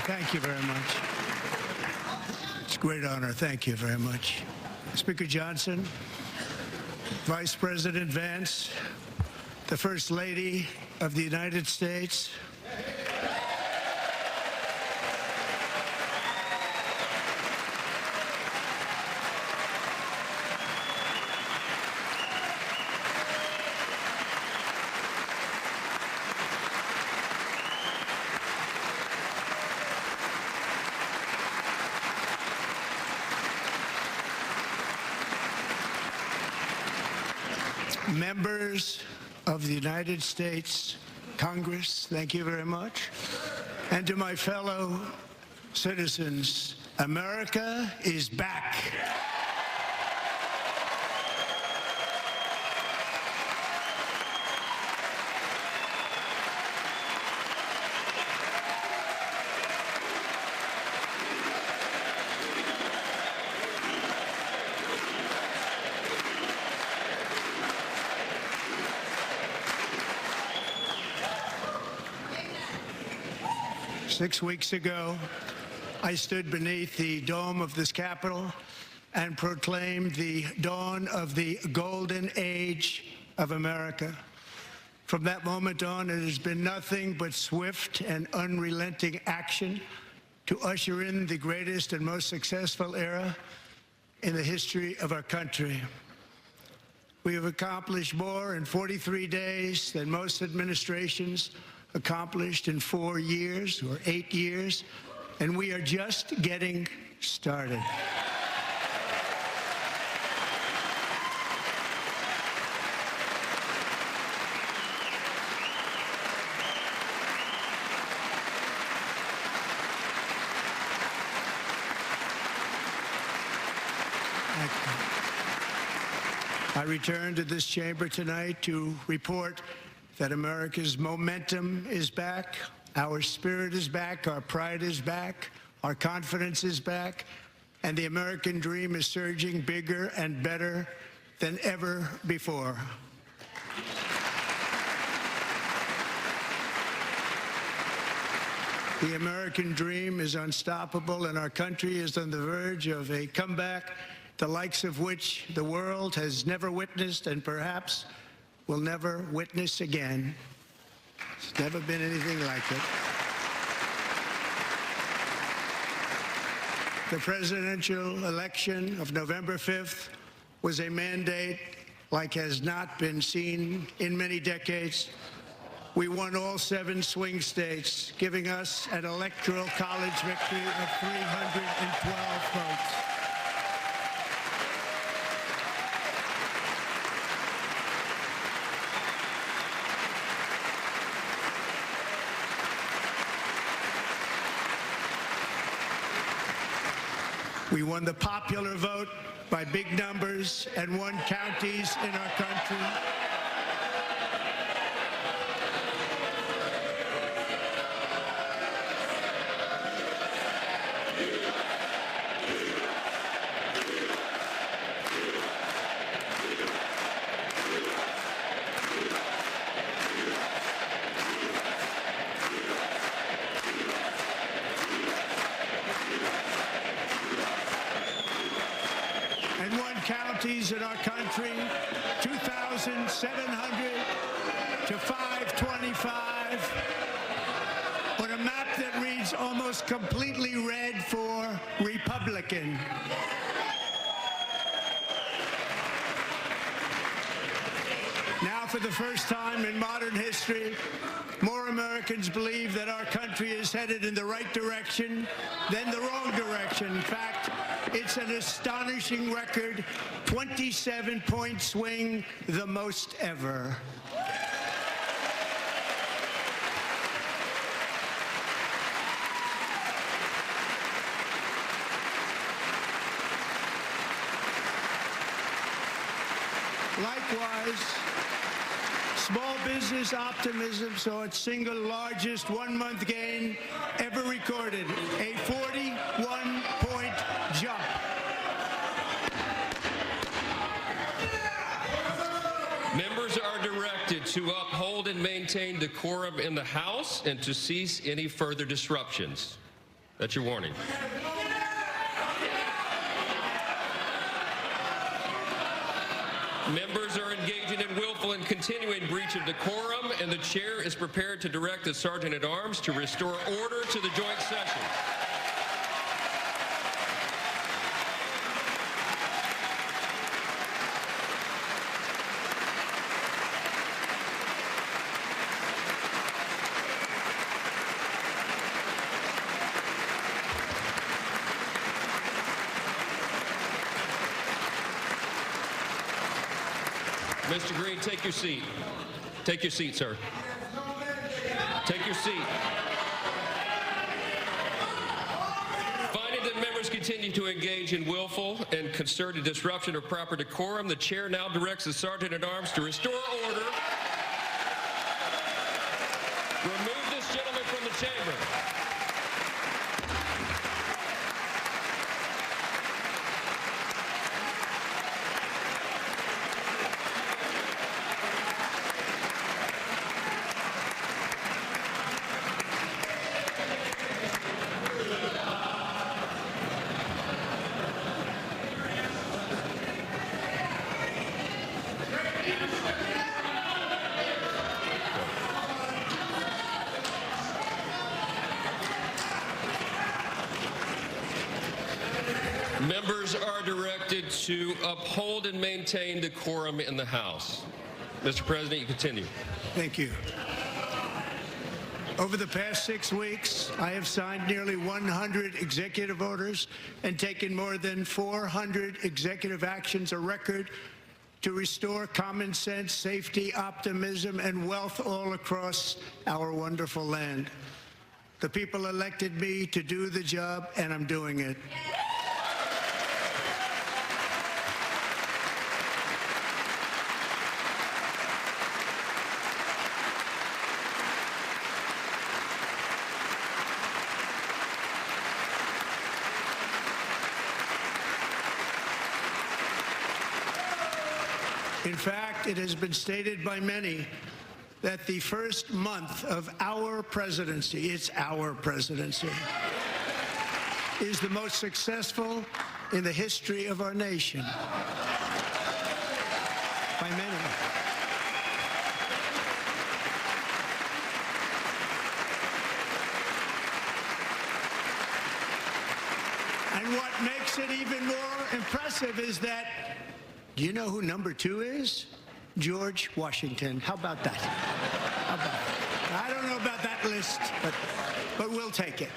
Thank you very much. It's a great honor. Thank you very much. Speaker Johnson, Vice President Vance, the First Lady of the United States, members of the United States Congress, thank you very much. And to my fellow citizens, America is back. 6 weeks ago, I stood beneath the dome of this Capitol and proclaimed the dawn of the golden age of America. From that moment on, it has been nothing but swift and unrelenting action to usher in the greatest and most successful era in the history of our country. We have accomplished more in 43 days than most administrations accomplished in 4 years or 8 years, and we are just getting started. I return to this chamber tonight to report that America's momentum is back, our spirit is back, our pride is back, our confidence is back, and the American dream is surging bigger and better than ever before. The American dream is unstoppable, and our country is on the verge of a comeback, the likes of which the world has never witnessed and perhaps will never witness again. There's never been anything like it. The presidential election of November 5th was a mandate like has not been seen in many decades. We won all 7 swing states, giving us an electoral college victory of 312 votes. We won the popular vote by big numbers and won counties in our country. And won counties in our country, 2,700 to 525, on a map that reads almost completely red for Republican. Now, for the first time in modern history, more Americans believe that our country is headed in the right direction than the wrong direction. In fact, it's an astonishing record, 27-point swing, the most ever. Likewise, small business optimism saw its single largest one-month gain ever recorded, a 41-point jump. Members are directed to uphold and maintain decorum in the House and to cease any further disruptions. That's your warning. Members are engaging in willful and continuing breach of decorum, and the chair is prepared to direct the Sergeant-at-Arms to restore order to the joint session. Mr. Green, take your seat. Take your seat, sir. Take your seat. Finding that members continue to engage in willful and concerted disruption of proper decorum, the chair now directs the Sergeant-at-Arms to restore order. Remove this gentleman from the chamber. Members are directed to uphold and maintain decorum in the House. Mr. President, you continue. Thank you. Over the past 6 weeks, I have signed nearly 100 executive orders and taken more than 400 executive actions, a record to restore common sense, safety, optimism, and wealth all across our wonderful land. The people elected me to do the job, and I'm doing it. In fact, it has been stated by many that the first month of our presidency, it's our presidency, is the most successful in the history of our nation. By many. And what makes it even more impressive is that, do you know who number 2 is? George Washington. How about that? How about that? I don't know about that list, but we'll take it.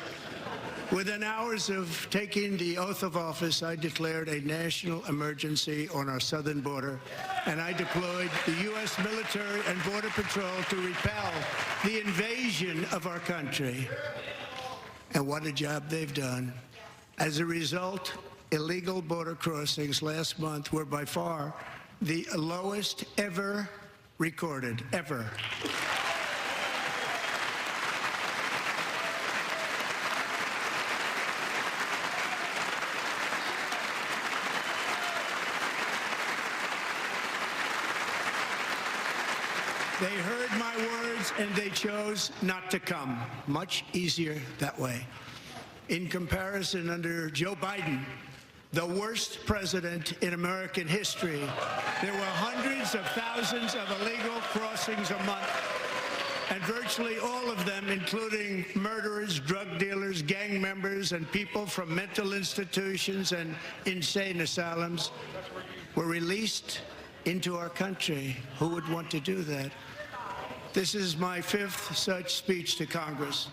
Within hours of taking the oath of office, I declared a national emergency on our southern border, and I deployed the U.S. military and Border Patrol to repel the invasion of our country. And what a job they've done. As a result, illegal border crossings last month were by far the lowest ever recorded, ever. They heard my words and they chose not to come. Much easier that way. In comparison, under Joe Biden, the worst president in American history, there were hundreds of thousands of illegal crossings a month, and virtually all of them, including murderers, drug dealers, gang members, and people from mental institutions and insane asylums, were released into our country. Who would want to do that? This is my 5th such speech to Congress.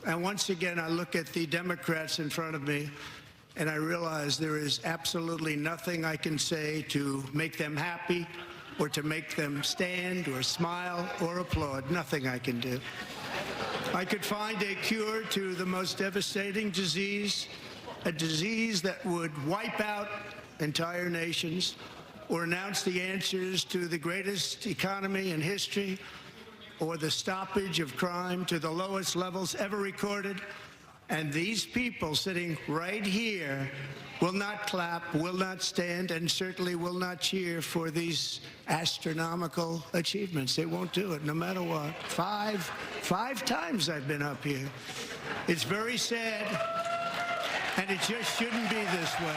And once again, I look at the Democrats in front of me, and I realize there is absolutely nothing I can say to make them happy or to make them stand or smile or applaud. Nothing I can do. I could find a cure to the most devastating disease, a disease that would wipe out entire nations, or announce the answers to the greatest economy in history, or the stoppage of crime to the lowest levels ever recorded. And these people sitting right here will not clap, will not stand, and certainly will not cheer for these astronomical achievements. They won't do it, no matter what. Five times I've been up here. It's very sad. And it just shouldn't be this way.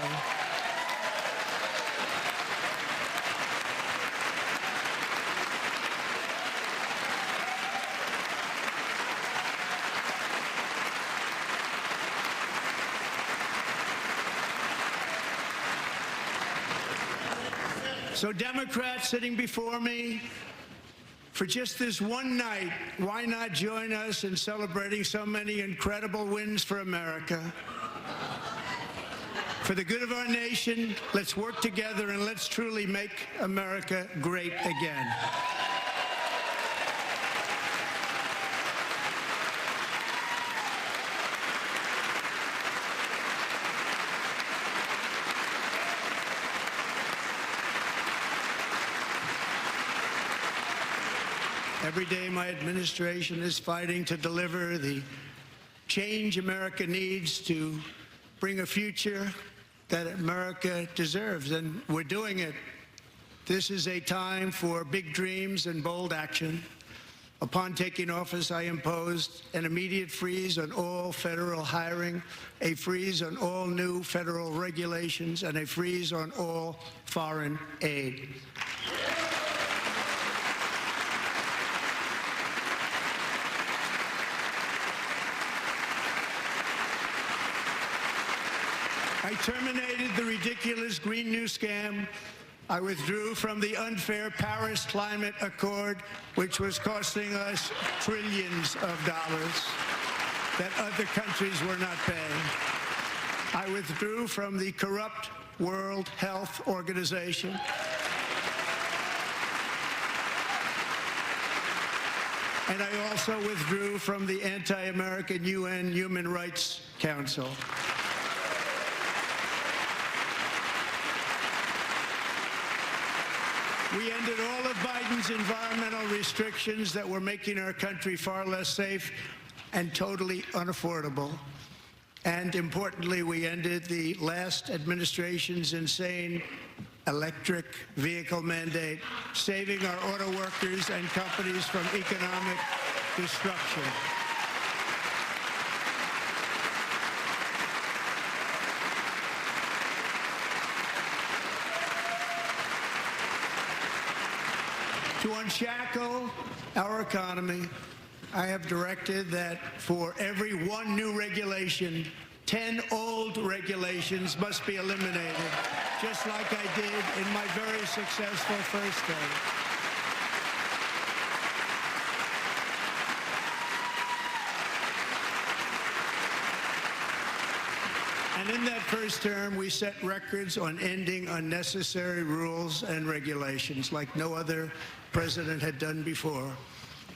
So Democrats sitting before me, for just this one night, why not join us in celebrating so many incredible wins for America? For the good of our nation, let's work together and let's truly make America great again. Every day, my administration is fighting to deliver the change America needs to bring a future that America deserves, and we're doing it. This is a time for big dreams and bold action. Upon taking office, I imposed an immediate freeze on all federal hiring, a freeze on all new federal regulations, and a freeze on all foreign aid. I terminated the ridiculous Green New Scam. I withdrew from the unfair Paris Climate Accord, which was costing us trillions of dollars that other countries were not paying. I withdrew from the corrupt World Health Organization. And I also withdrew from the anti-American UN Human Rights Council. We ended all of Biden's environmental restrictions that were making our country far less safe and totally unaffordable. And importantly, we ended the last administration's insane electric vehicle mandate, saving our auto workers and companies from economic destruction. To unshackle our economy, I have directed that for every one new regulation, 10 old regulations must be eliminated, just like I did in my very successful first day. And in that first term, we set records on ending unnecessary rules and regulations like no other president had done before.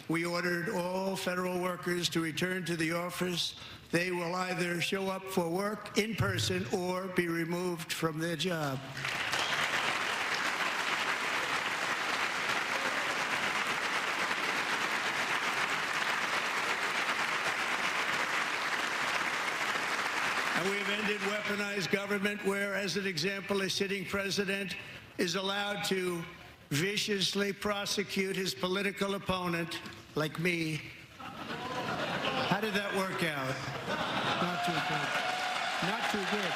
We ordered all federal workers to return to the office. They will either show up for work in person or be removed from their job. And we have ended weaponized government where, as an example, a sitting president is allowed to viciously prosecute his political opponent, like me. How did that work out? Not too good. Not too good.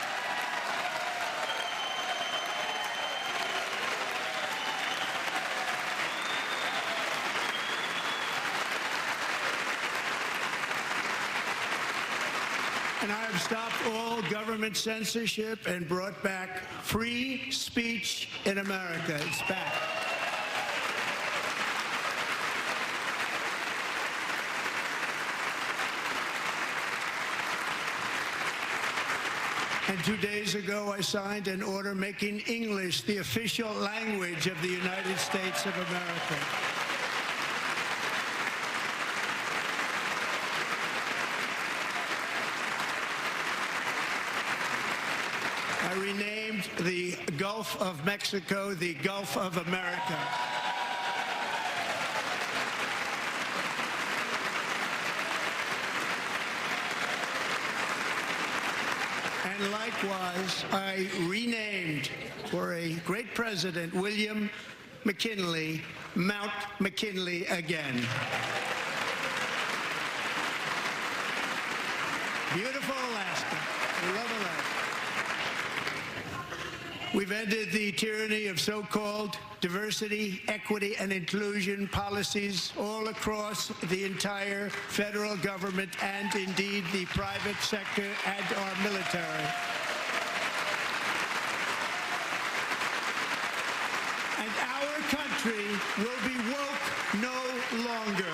And I have stopped all government censorship and brought back free speech in America. It's back. And 2 days ago, I signed an order making English the official language of the United States of America. I renamed the Gulf of Mexico the Gulf of America. And likewise, I renamed, for a great president, William McKinley, Mount McKinley again. Beautiful Alaska. We love Alaska. We've ended the tyranny of so-called diversity, equity, and inclusion policies all across the entire federal government and indeed the private sector and our military. And our country will be woke no longer.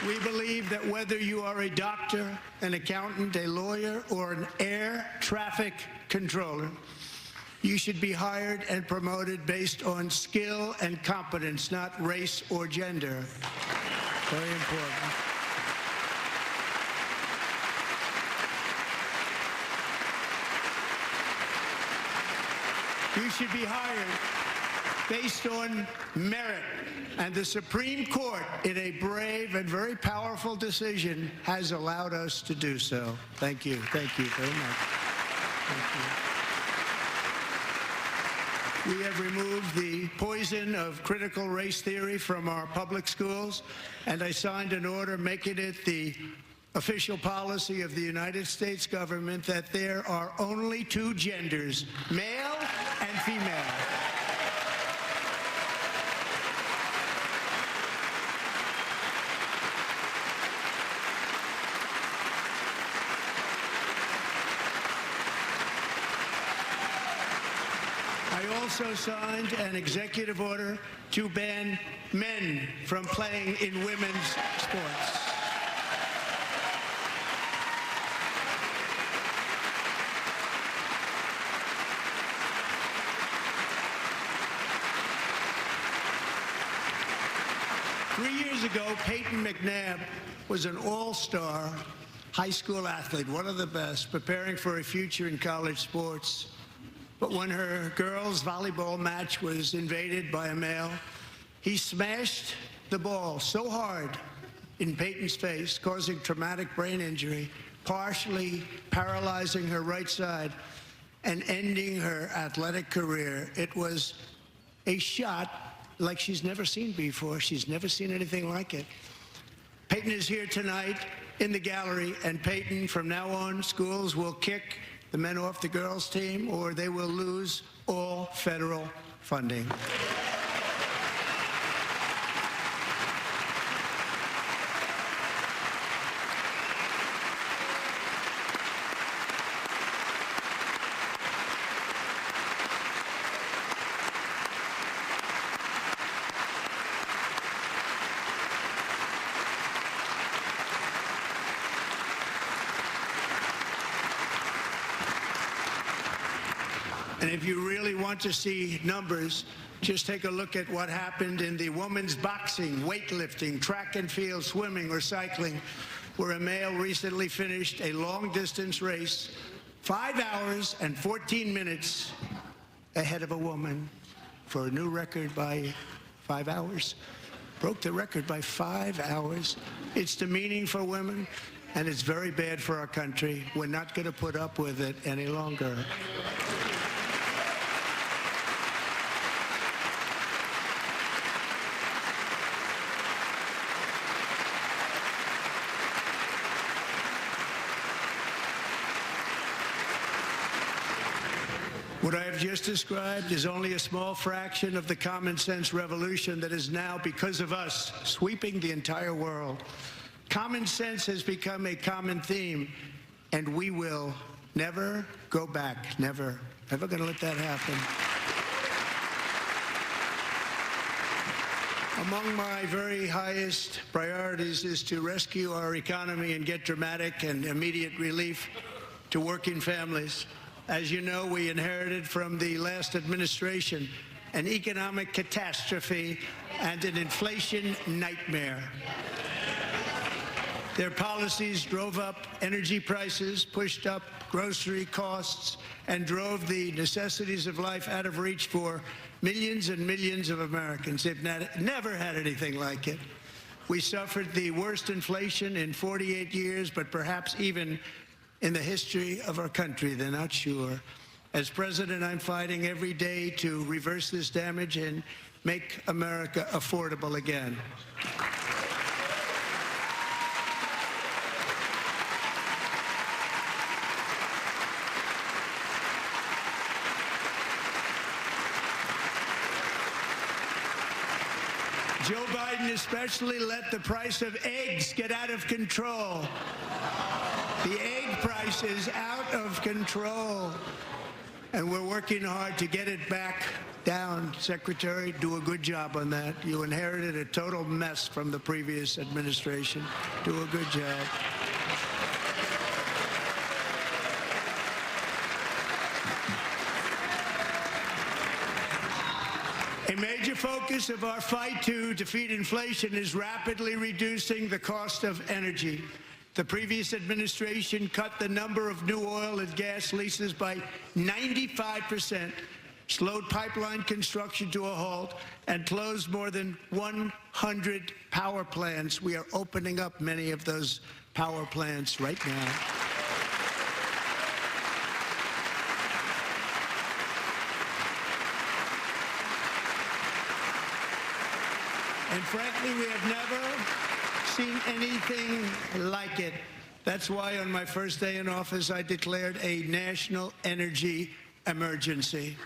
We believe that whether you are a doctor, an accountant, a lawyer, or an air traffic controller, you should be hired and promoted based on skill and competence, not race or gender. Very important. You should be hired based on merit. And the Supreme Court, in a brave and very powerful decision, has allowed us to do so. Thank you. Thank you very much. Thank you. We have removed the poison of critical race theory from our public schools, and I signed an order making it the official policy of the United States government that there are only two genders, male and female. I also signed an executive order to ban men from playing in women's sports. Ago, Peyton McNabb was an all-star high school athlete, one of the best, preparing for a future in college sports. But when her girls' volleyball match was invaded by a male, he smashed the ball so hard in Peyton's face, causing traumatic brain injury, partially paralyzing her right side and ending her athletic career. It was a shot like she's never seen before. She's never seen anything like it. Peyton is here tonight in the gallery, and Peyton, from now on, schools will kick the men off the girls' team, or they will lose all federal funding. And if you really want to see numbers, just take a look at what happened in the women's boxing, weightlifting, track and field, swimming, or cycling, where a male recently finished a long-distance race 5 hours and 14 minutes ahead of a woman for a new record by 5 hours. Broke the record by 5 hours. It's demeaning for women, and it's very bad for our country. We're not going to put up with it any longer. What I have just described is only a small fraction of the common sense revolution that is now, because of us, sweeping the entire world. Common sense has become a common theme, and we will never go back. Never. Never going to let that happen. Among my very highest priorities is to rescue our economy and get dramatic and immediate relief to working families. As you know, we inherited from the last administration an economic catastrophe and an inflation nightmare. Their policies drove up energy prices, pushed up grocery costs, and drove the necessities of life out of reach for millions and millions of Americans. They've never had anything like it. We suffered the worst inflation in 48 years, but perhaps even in the history of our country. They're not sure. As president, I'm fighting every day to reverse this damage and make America affordable again. Joe Biden especially let the price of eggs get out of control. The egg price is out of control. And we're working hard to get it back down. Secretary, do a good job on that. You inherited a total mess from the previous administration. Do a good job. A major focus of our fight to defeat inflation is rapidly reducing the cost of energy. The previous administration cut the number of new oil and gas leases by 95%, slowed pipeline construction to a halt, and closed more than 100 power plants. We are opening up many of those power plants right now. And frankly, we have never seen anything like it. That's why on my first day in office, I declared a national energy emergency.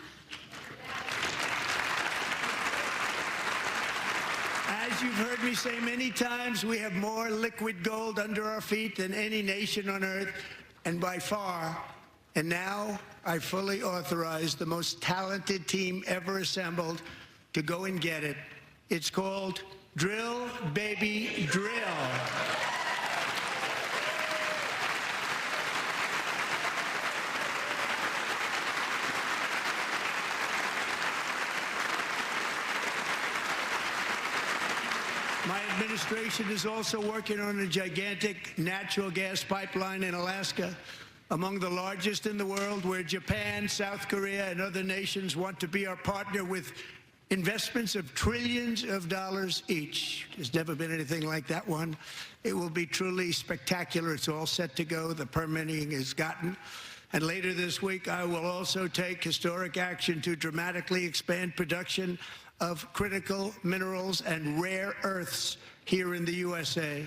As you've heard me say many times, we have more liquid gold under our feet than any nation on earth, and by far. And now I fully authorize the most talented team ever assembled to go and get it. It's called Drill, Baby, Drill. My administration is also working on a gigantic natural gas pipeline in Alaska, among the largest in the world, where Japan, South Korea, and other nations want to be our partner with investments of trillions of dollars each. There's never been anything like that one. It will be truly spectacular. It's all set to go. The permitting is gotten. And later this week, I will also take historic action to dramatically expand production of critical minerals and rare earths here in the USA.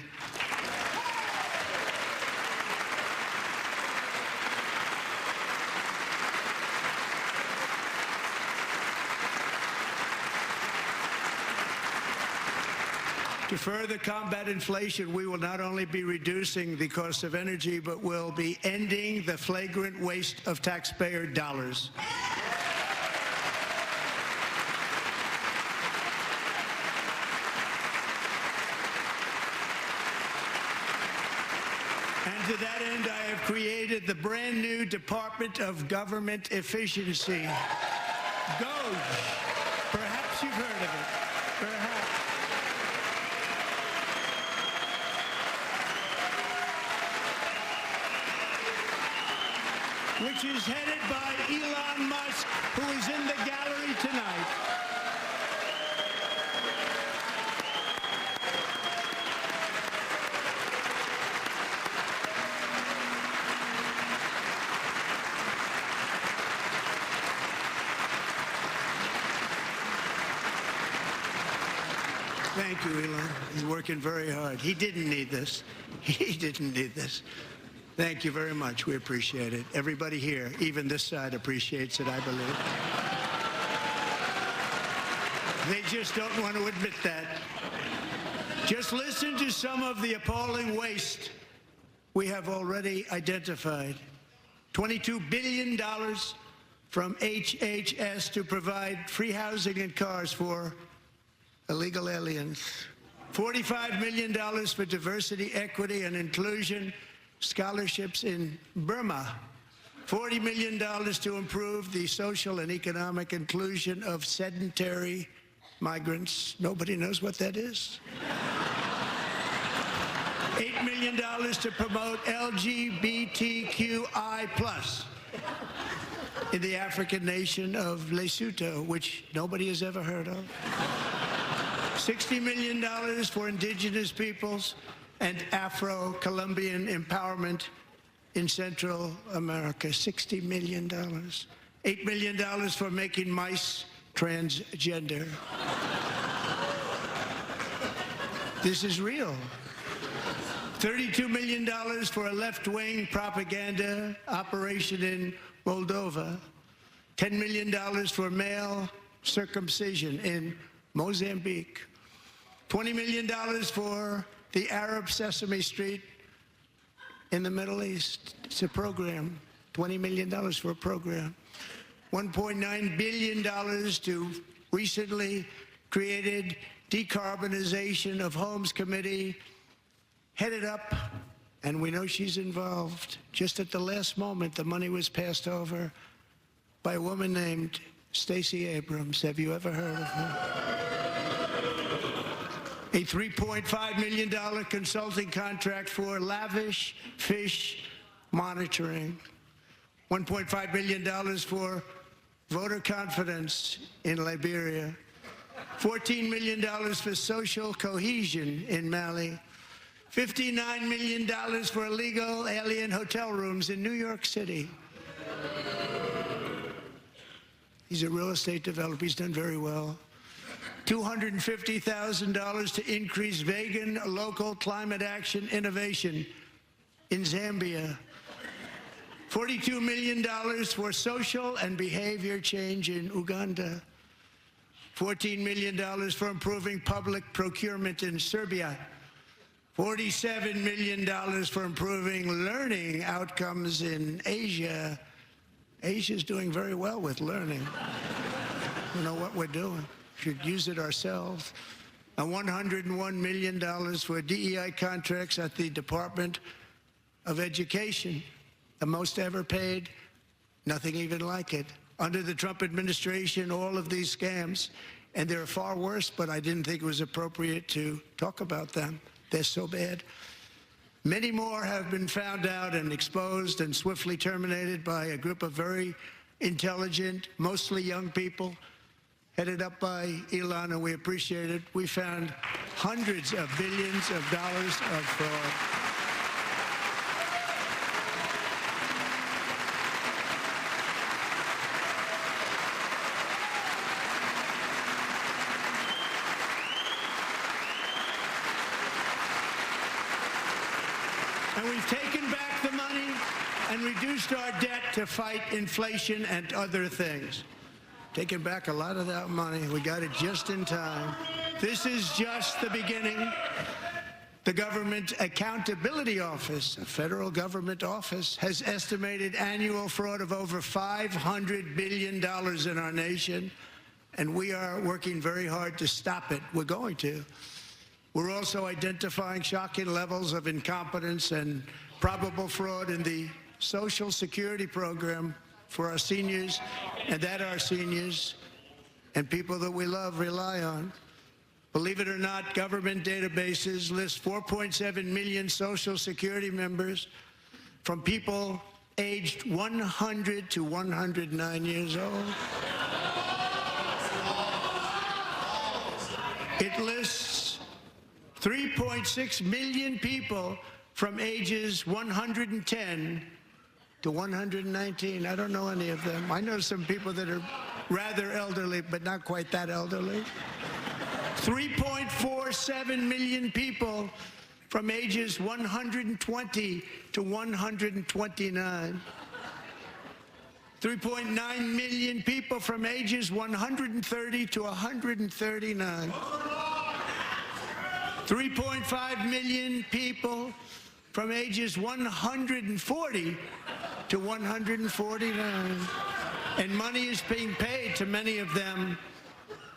To further combat inflation, we will not only be reducing the cost of energy, but will be ending the flagrant waste of taxpayer dollars. And to that end, I have created the brand new Department of Government Efficiency. DOGE. Perhaps you've heard of it. Perhaps. Which is headed by Elon Musk, who is in the gallery tonight. Thank you, Elon. He's working very hard. He didn't need this. He didn't need this. Thank you very much. We appreciate it. Everybody here, even this side, appreciates it, I believe. They just don't want to admit that. Just listen to some of the appalling waste we have already identified. $22 billion from HHS to provide free housing and cars for illegal aliens. $45 million for diversity, equity, and inclusion scholarships in Burma. $40 million to improve the social and economic inclusion of sedentary migrants. Nobody knows what that is. $8 million to promote LGBTQI+ in the African nation of Lesotho, which nobody has ever heard of. $60 million for indigenous peoples and Afro-Colombian empowerment in Central America. $60 million. $8 million for making mice transgender. This is real. $32 million for a left-wing propaganda operation in Moldova. $10 million for male circumcision in Mozambique. $20 million for the Arab Sesame Street in the Middle East. It's a program. $20 million for a program. $1.9 billion to recently created Decarbonization of Homes Committee, headed up, and we know she's involved. Just at the last moment, the money was passed over by a woman named Stacey Abrams. Have you ever heard of her? A $3.5 million consulting contract for lavish fish monitoring. $1.5 billion for voter confidence in Liberia. $14 million for social cohesion in Mali. $59 million for illegal alien hotel rooms in New York City. He's a real estate developer. He's done very well. $250,000 to increase vegan local climate action innovation in Zambia. $42 million for social and behavior change in Uganda. $14 million for improving public procurement in Serbia. $47 million for improving learning outcomes in Asia. Asia's doing very well with learning. We know what we're doing. Should use it ourselves. And $101 million for DEI contracts at the Department of Education. The most ever paid, nothing even like it. Under the Trump administration, all of these scams, and they're far worse, but I didn't think it was appropriate to talk about them. They're so bad. Many more have been found out and exposed and swiftly terminated by a group of very intelligent, mostly young people, headed up by Elon, and we appreciate it. We found hundreds of billions of dollars of fraud. And we've taken back the money and reduced our debt to fight inflation and other things. Taken back a lot of that money. We got it just in time. This is just the beginning. The Government Accountability Office, a federal government office, has estimated annual fraud of over $500 billion in our nation, and we are working very hard to stop it. We're going to. We're also identifying shocking levels of incompetence and probable fraud in the Social Security program for our seniors, and that our seniors and people that we love rely on. Believe it or not, government databases list 4.7 million Social Security members from people aged 100 to 109 years old. It lists 3.6 million people from ages 110 to 119. I don't know any of them. I know some people that are rather elderly, but not quite that elderly. 3.47 million people from ages 120 to 129. 3.9 million people from ages 130 to 139. 3.5 million people from ages 140 to 149. And money is being paid to many of them,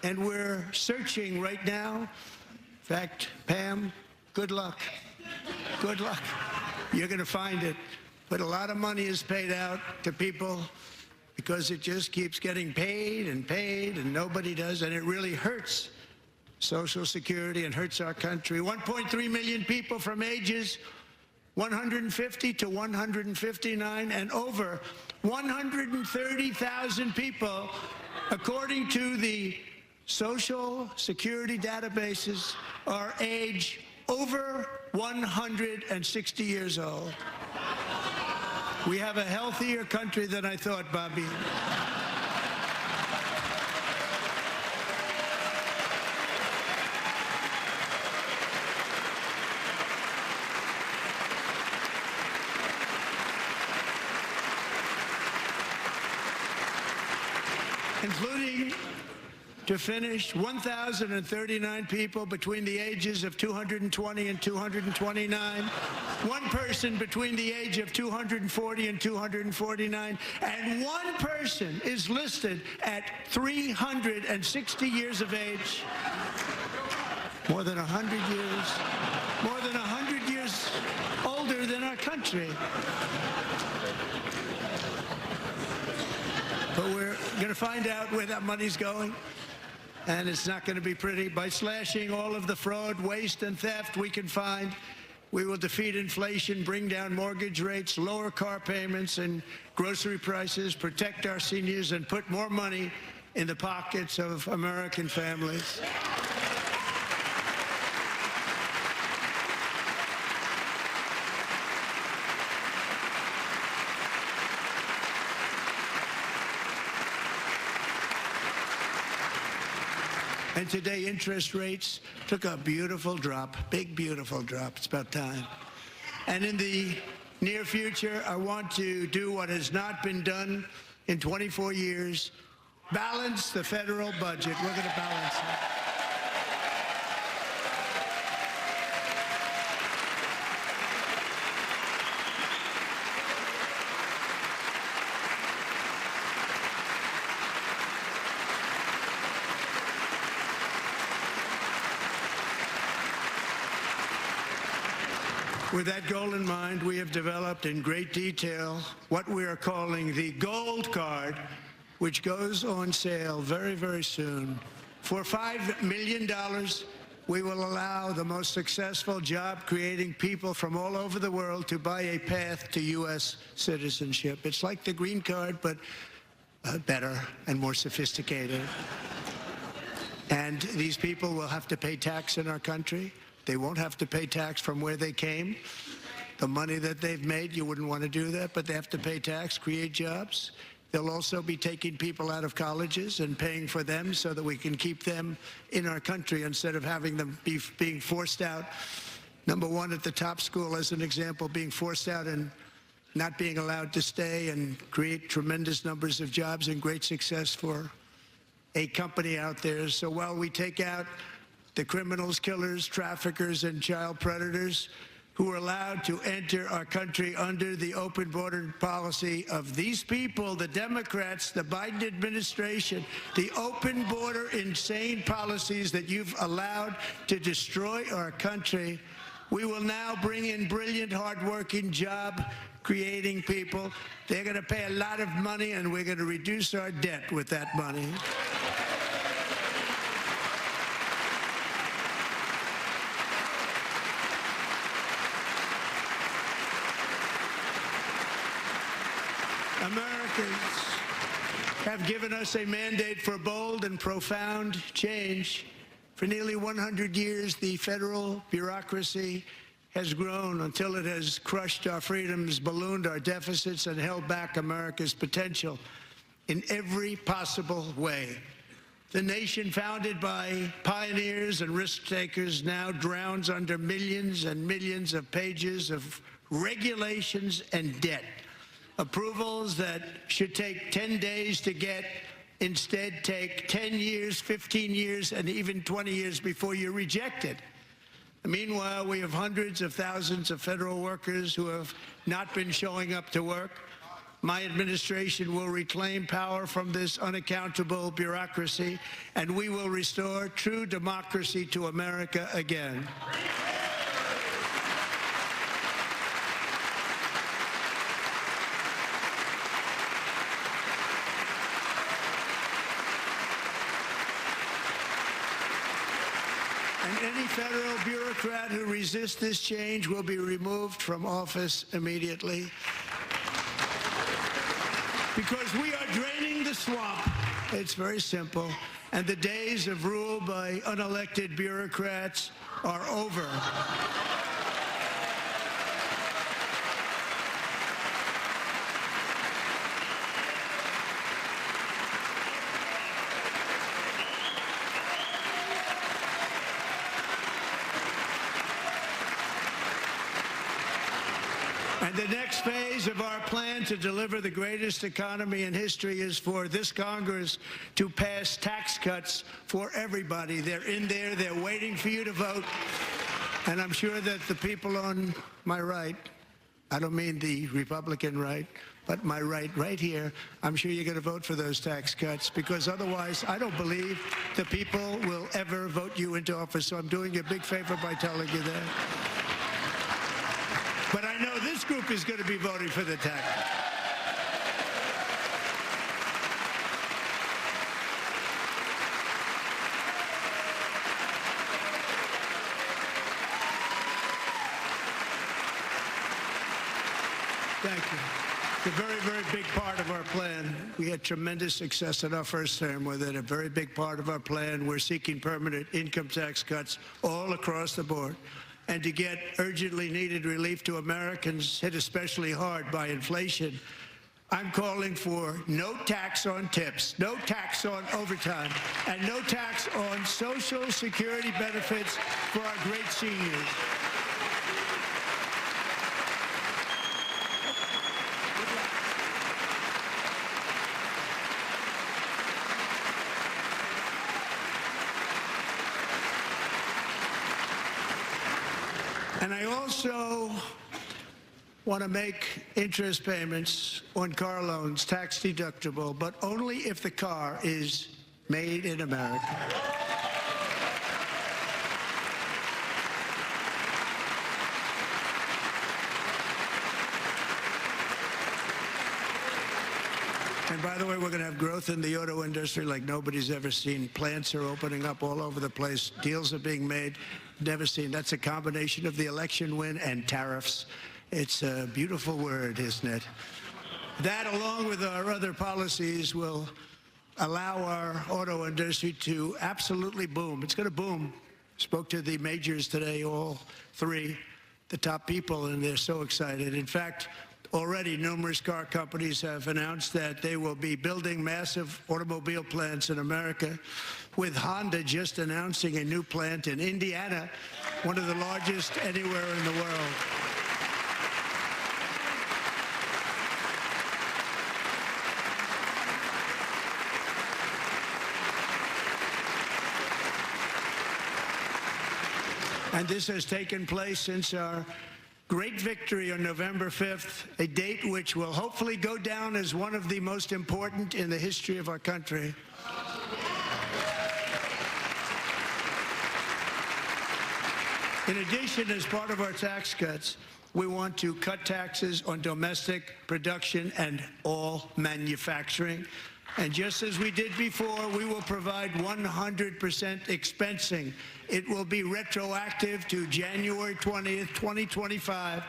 and we're searching right now. In fact, Pam, good luck. Good luck. You're going to find it. But a lot of money is paid out to people because it just keeps getting paid, and nobody does, and it really hurts Social Security and hurts our country. 1.3 million people from ages 150 to 159, and over 130,000 people, according to the Social Security databases, are age over 160 years old. We have a healthier country than I thought, Bobby. Including to finish, 1,039 people between the ages of 220 and 229, one person between the age of 240 and 249, and one person is listed at 360 years of age. More than 100 years older than our country. But we're going to find out where that money's going, and it's not going to be pretty. By slashing all of the fraud, waste, and theft we can find, we will defeat inflation, bring down mortgage rates, lower car payments and grocery prices, protect our seniors, and put more money in the pockets of American families. And today, interest rates took a beautiful drop, big, beautiful drop. It's about time. And in the near future, I want to do what has not been done in 24 years, balance the federal budget. We're going to balance it. With that goal in mind, we have developed in great detail what we are calling the Gold Card, which goes on sale very, very soon. For $5 million, we will allow the most successful job-creating people from all over the world to buy a path to U.S. citizenship. It's like the Green Card, but better and more sophisticated. And these people will have to pay tax in our country. They won't have to pay tax from where they came. The money that they've made, you wouldn't want to do that, but they have to pay tax, create jobs. They'll also be taking people out of colleges and paying for them so that we can keep them in our country instead of having them being forced out. Number one, at the top school, as an example, being forced out and not being allowed to stay and create tremendous numbers of jobs and great success for a company out there. So while we take out the criminals, killers, traffickers, and child predators who are allowed to enter our country under the open border policy of these people, the Democrats, the Biden administration, the open border insane policies that you've allowed to destroy our country, we will now bring in brilliant, hardworking, job-creating people. They're going to pay a lot of money, and we're going to reduce our debt with that money. Americans have given us a mandate for bold and profound change. For nearly 100 years, the federal bureaucracy has grown until it has crushed our freedoms, ballooned our deficits, and held back America's potential in every possible way. The nation founded by pioneers and risk-takers now drowns under millions and millions of pages of regulations and debt. Approvals that should take 10 days to get instead take 10 years, 15 years, and even 20 years before you're rejected. Meanwhile, we have hundreds of thousands of federal workers who have not been showing up to work. My administration will reclaim power from this unaccountable bureaucracy, and we will restore true democracy to America again. And any federal bureaucrat who resists this change will be removed from office immediately. Because we are draining the swamp. It's very simple. And the days of rule by unelected bureaucrats are over. And the next phase of our plan to deliver the greatest economy in history is for this Congress to pass tax cuts for everybody. They're in there. They're waiting for you to vote. And I'm sure that the people on my right, I don't mean the Republican right, but my right here, I'm sure you're going to vote for those tax cuts, because otherwise I don't believe the people will ever vote you into office. So I'm doing you a big favor by telling you that. But I know this group is going to be voting for the tax. Thank you. It's a very, very big part of our plan. We had tremendous success in our first term with it. A very big part of our plan. We're seeking permanent income tax cuts all across the board. And to get urgently needed relief to Americans hit especially hard by inflation, I'm calling for no tax on tips, no tax on overtime, and no tax on Social Security benefits for our great seniors. And I also want to make interest payments on car loans tax deductible, but only if the car is made in America. And by the way, we're going to have growth in the auto industry like nobody's ever seen. Plants are opening up all over the place. Deals are being made. Never seen. That's a combination of the election win and tariffs. It's a beautiful word, isn't it? That, along with our other policies, will allow our auto industry to absolutely boom. It's going to boom. Spoke to the majors today, all three, the top people, and they're so excited. In fact, already numerous car companies have announced that they will be building massive automobile plants in America, with Honda just announcing a new plant in Indiana, one of the largest anywhere in the world. And this has taken place since our great victory on November 5th, a date which will hopefully go down as one of the most important in the history of our country. In addition, as part of our tax cuts, we want to cut taxes on domestic production and all manufacturing. And just as we did before, we will provide 100% expensing. It will be retroactive to January 20th, 2025.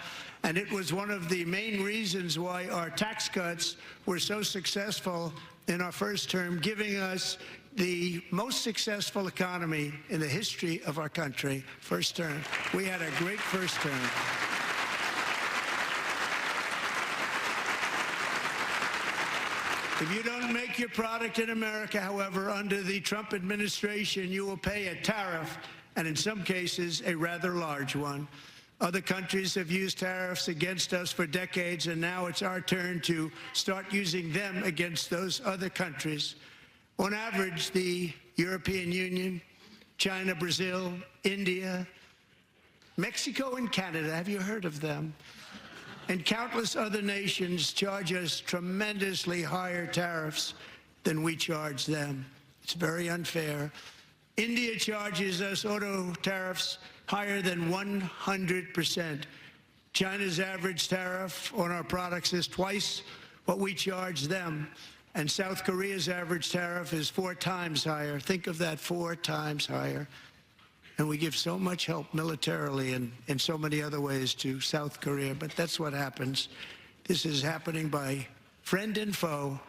And it was one of the main reasons why our tax cuts were so successful in our first term, giving us the most successful economy in the history of our country, first term. We had a great first term. If you don't make your product in America, however, under the Trump administration, you will pay a tariff, and in some cases, a rather large one. Other countries have used tariffs against us for decades, and now it's our turn to start using them against those other countries. On average, the European Union, China, Brazil, India, Mexico, and Canada, have you heard of them? And countless other nations charge us tremendously higher tariffs than we charge them. It's very unfair. India charges us auto tariffs higher than 100%. China's average tariff on our products is twice what we charge them. And South Korea's average tariff is 4 times higher. Think of that, 4 times higher. And we give so much help militarily and in so many other ways to South Korea. But that's what happens. This is happening by friend and foe.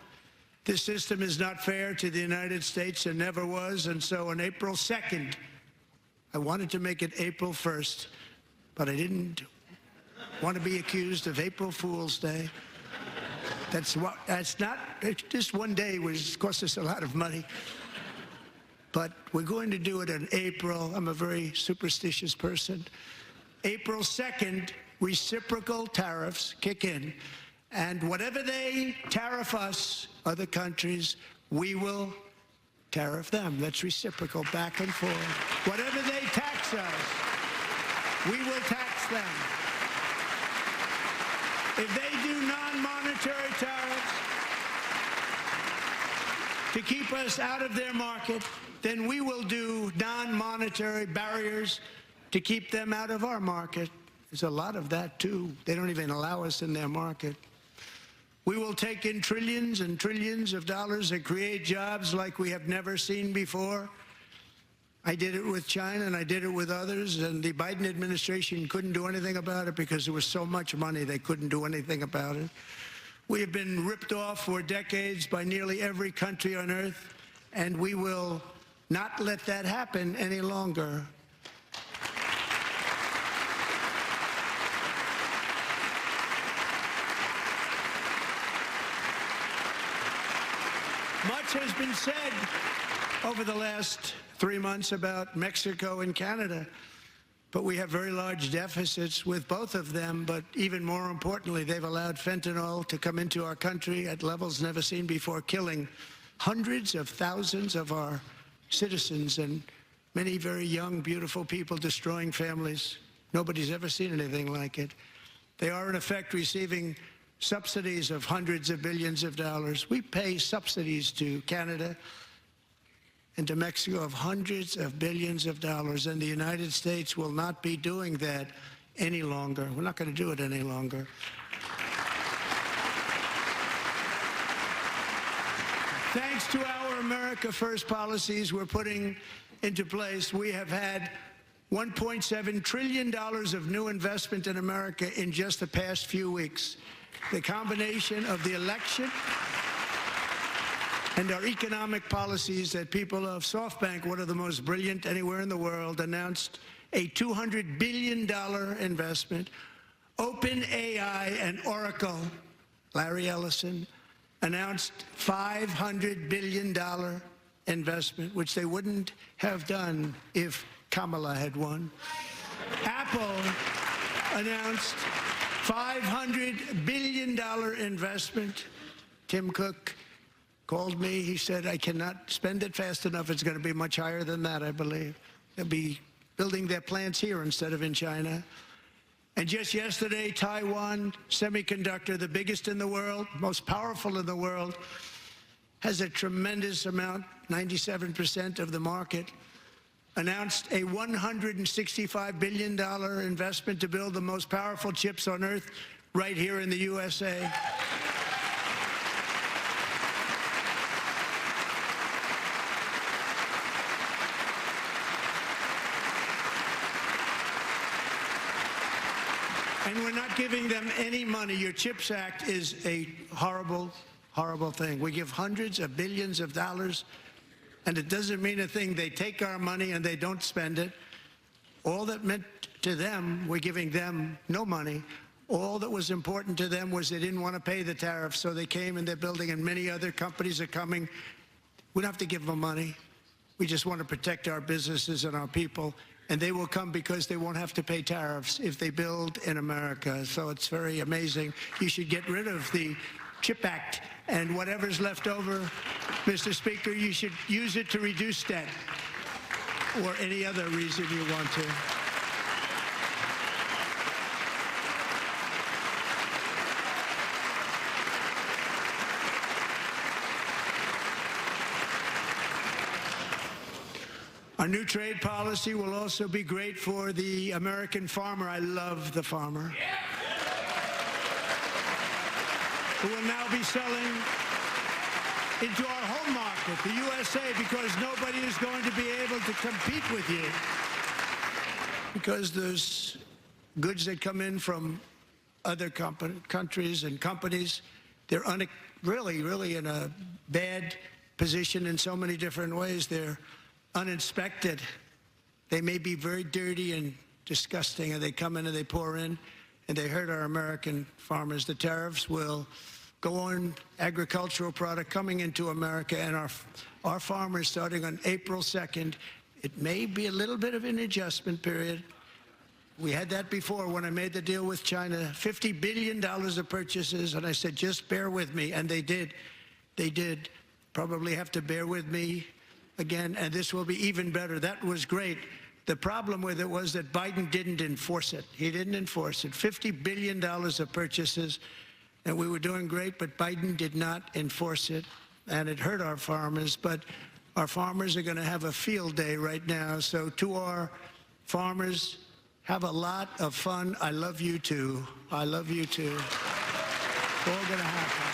This system is not fair to the United States and never was. And so on April 2nd, I wanted to make it April 1st, but I didn't want to be accused of April Fool's Day. That's not, just one day cost us a lot of money. But we're going to do it in April. I'm a very superstitious person. April 2nd, reciprocal tariffs kick in. And whatever they tariff us, other countries, we will tariff them. That's reciprocal, back and forth. Whatever they tax us, we will tax them. If they do non-monetary tariffs to keep us out of their market, then we will do non-monetary barriers to keep them out of our market. There's a lot of that, too. They don't even allow us in their market. We will take in trillions and trillions of dollars and create jobs like we have never seen before. I did it with China, and I did it with others, and the Biden administration couldn't do anything about it because there was so much money they couldn't do anything about it. We have been ripped off for decades by nearly every country on earth, and we will not let that happen any longer. Much has been said over the last 3 months about Mexico and Canada, but we have very large deficits with both of them. But even more importantly, they've allowed fentanyl to come into our country at levels never seen before, killing hundreds of thousands of our citizens and many very young, beautiful people, destroying families. Nobody's ever seen anything like it. They are, in effect, receiving subsidies of hundreds of billions of dollars. We pay subsidies to Canada and to Mexico of hundreds of billions of dollars, and the United States will not be doing that any longer. We're not going to do it any longer. Thanks to our America First policies we're putting into place, we have had $1.7 trillion of new investment in America in just the past few weeks. The combination of the election and our economic policies that people of SoftBank, one of the most brilliant anywhere in the world, announced a $200 billion investment. OpenAI and Oracle, Larry Ellison, announced $500 billion investment, which they wouldn't have done if Kamala had won. Apple announced $500 billion investment. Tim Cook called me. He said, I cannot spend it fast enough. It's going to be much higher than that, I believe. They'll be building their plants here instead of in China. And just yesterday, Taiwan Semiconductor, the biggest in the world, most powerful in the world, has a tremendous amount, 97% of the market, announced a $165 billion investment to build the most powerful chips on earth right here in the USA. And we're not giving them any money. Your CHIPS Act is a horrible, horrible thing. We give hundreds of billions of dollars, and it doesn't mean a thing. They take our money and they don't spend it. All that meant to them, we're giving them no money. All that was important to them was they didn't want to pay the tariffs, so they came and they're building, and many other companies are coming. We don't have to give them money. We just want to protect our businesses and our people, and they will come because they won't have to pay tariffs if they build in America. So it's very amazing. You should get rid of the CHIP Act, and whatever's left over, Mr. Speaker, you should use it to reduce debt or any other reason you want to. Our new trade policy will also be great for the American farmer. I love the farmer. Who will now be selling into our home market, the USA, because nobody is going to be able to compete with you. Because there's goods that come in from other countries and companies. They're really in a bad position in so many different ways. They're uninspected. They may be very dirty and disgusting, and they come in and they pour in, and they hurt our American farmers. The tariffs will go on agricultural product coming into America, and our farmers, starting on April 2nd, it may be a little bit of an adjustment period, We had that before when I made the deal with China, $50 billion of purchases, and I said, just bear with me, and they did. They did. Probably have to bear with me again, and this will be even better. That was great. The problem with it was that Biden didn't enforce it. He didn't enforce it. $50 billion of purchases, and we were doing great, but Biden did not enforce it, and it hurt our farmers. But our farmers are going to have a field day right now. So to our farmers, have a lot of fun. I love you too. I love you too. It's all going to happen.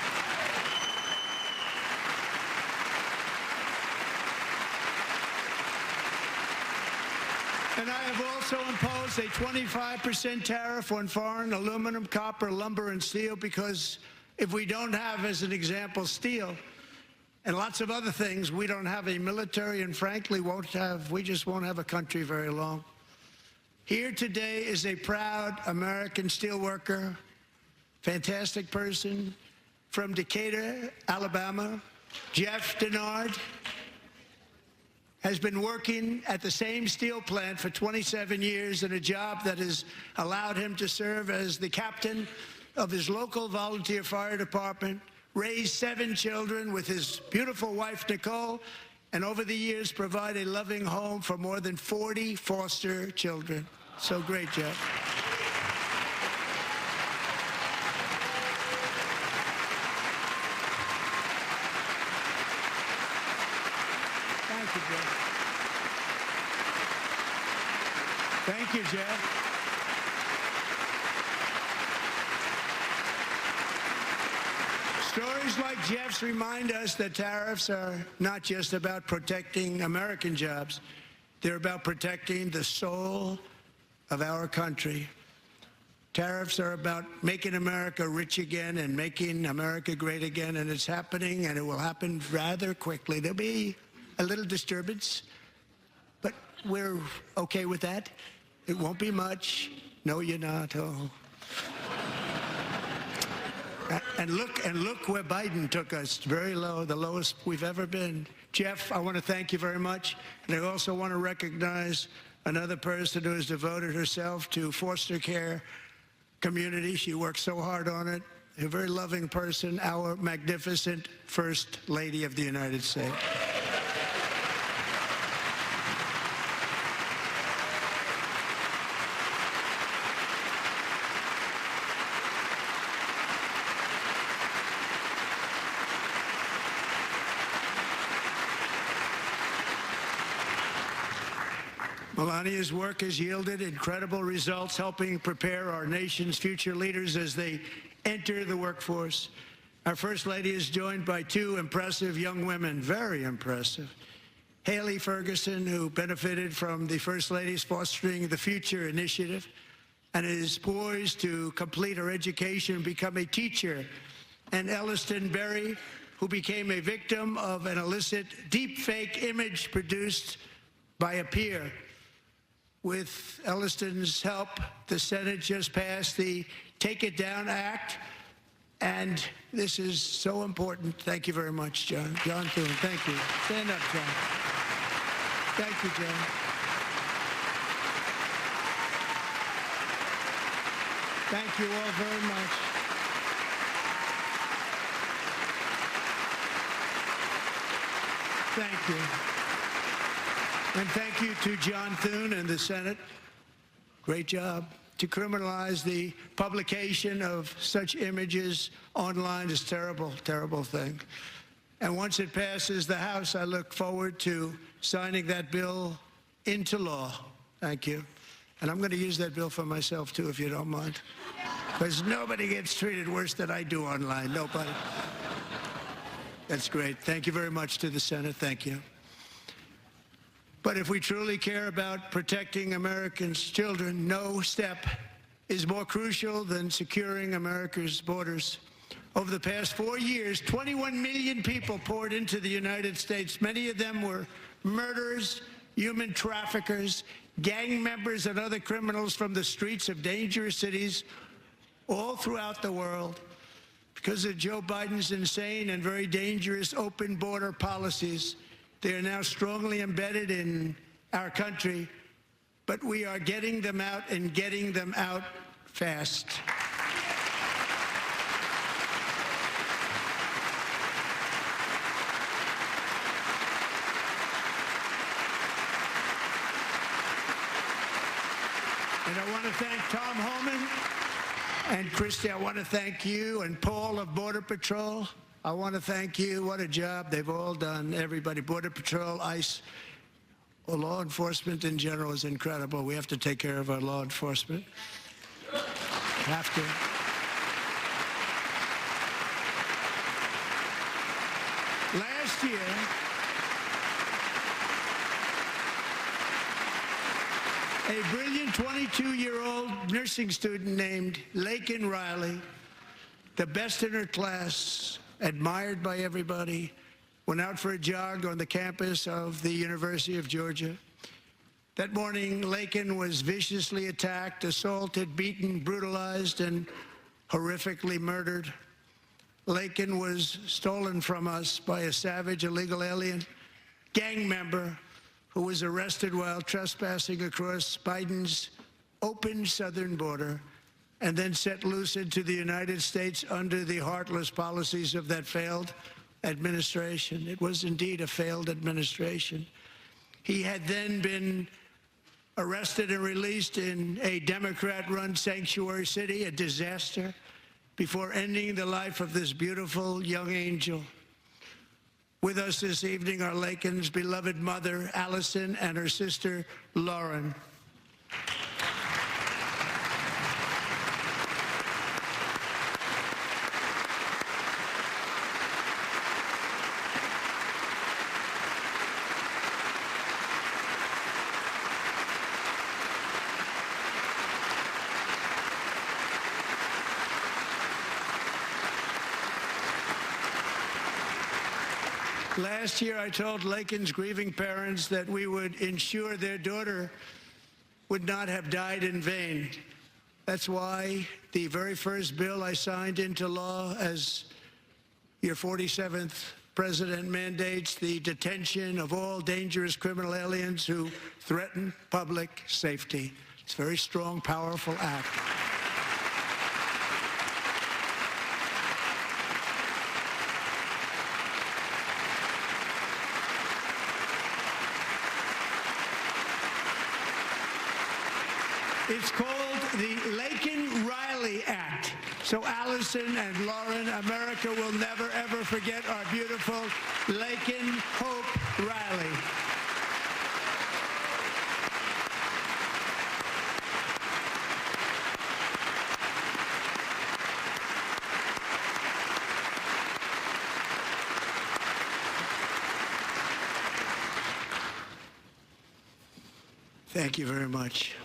And I have also imposed a 25% tariff on foreign aluminum, copper, lumber, and steel, because if we don't have, as an example, steel and lots of other things, we don't have a military, and frankly, we just won't have a country very long. Here today is a proud American steelworker, fantastic person from Decatur, Alabama. Jeff Denard has been working at the same steel plant for 27 years in a job that has allowed him to serve as the captain of his local volunteer fire department, raise 7 children with his beautiful wife, Nicole, and over the years provide a loving home for more than 40 foster children. So great, Jeff. Thank you, Jeff. Thank you, Jeff. Stories like Jeff's remind us that tariffs are not just about protecting American jobs. They're about protecting the soul of our country. Tariffs are about making America rich again and making America great again, and it's happening, and it will happen rather quickly. There'll be a little disturbance, but we're okay with that. It won't be much. No, you're not. Oh. And look where Biden took us, very low, the lowest we've ever been. Jeff, I want to thank you very much. And I also want to recognize another person who has devoted herself to foster care community. She works so hard on it. A very loving person, our magnificent First Lady of the United States. Melania's work has yielded incredible results, helping prepare our nation's future leaders as they enter the workforce. Our First Lady is joined by 2 impressive young women, very impressive. Haley Ferguson, who benefited from the First Lady's Fostering the Future initiative and is poised to complete her education and become a teacher. And Elliston Berry, who became a victim of an illicit deepfake image produced by a peer. With Elliston's help, the Senate just passed the Take It Down Act, and this is so important. Thank you very much, John. John Thune, thank you. Stand up, John. Thank you, John. Thank you all very much. Thank you. And thank you to John Thune and the Senate. Great job. To criminalize the publication of such images online is a terrible, terrible thing. And once it passes the House, I look forward to signing that bill into law. Thank you. And I'm going to use that bill for myself, too, if you don't mind. Because nobody gets treated worse than I do online. Nobody. That's great. Thank you very much to the Senate. Thank you. But if we truly care about protecting Americans' children, no step is more crucial than securing America's borders. Over the past 4 years, 21 million people poured into the United States. Many of them were murderers, human traffickers, gang members, and other criminals from the streets of dangerous cities all throughout the world. Because of Joe Biden's insane and very dangerous open border policies, they are now strongly embedded in our country, but we are getting them out and getting them out fast. And I want to thank Tom Homan and Christy. I want to thank you and Paul of Border Patrol. I want to thank you. What a job they've all done. Everybody, Border Patrol, ICE, well, law enforcement in general is incredible. We have to take care of our law enforcement. Have to. Last year, a brilliant 22-year-old nursing student named Laken Riley, the best in her class, admired by everybody, went out for a jog on the campus of the University of Georgia. That morning, Laken was viciously attacked, assaulted, beaten, brutalized, and horrifically murdered. Laken was stolen from us by a savage illegal alien gang member who was arrested while trespassing across Biden's open southern border and then set loose into the United States under the heartless policies of that failed administration. It was indeed a failed administration. He had then been arrested and released in a Democrat-run sanctuary city, a disaster, before ending the life of this beautiful young angel. With us this evening are Laken's beloved mother, Allison, and her sister, Lauren. Last year, I told Laken's grieving parents that we would ensure their daughter would not have died in vain. That's why the very first bill I signed into law as your 47th president mandates the detention of all dangerous criminal aliens who threaten public safety. It's a very strong, powerful act. It's called the Laken-Riley Act. So Allison and Lauren, America will never, ever forget our beautiful Laken Hope Riley. Thank you very much.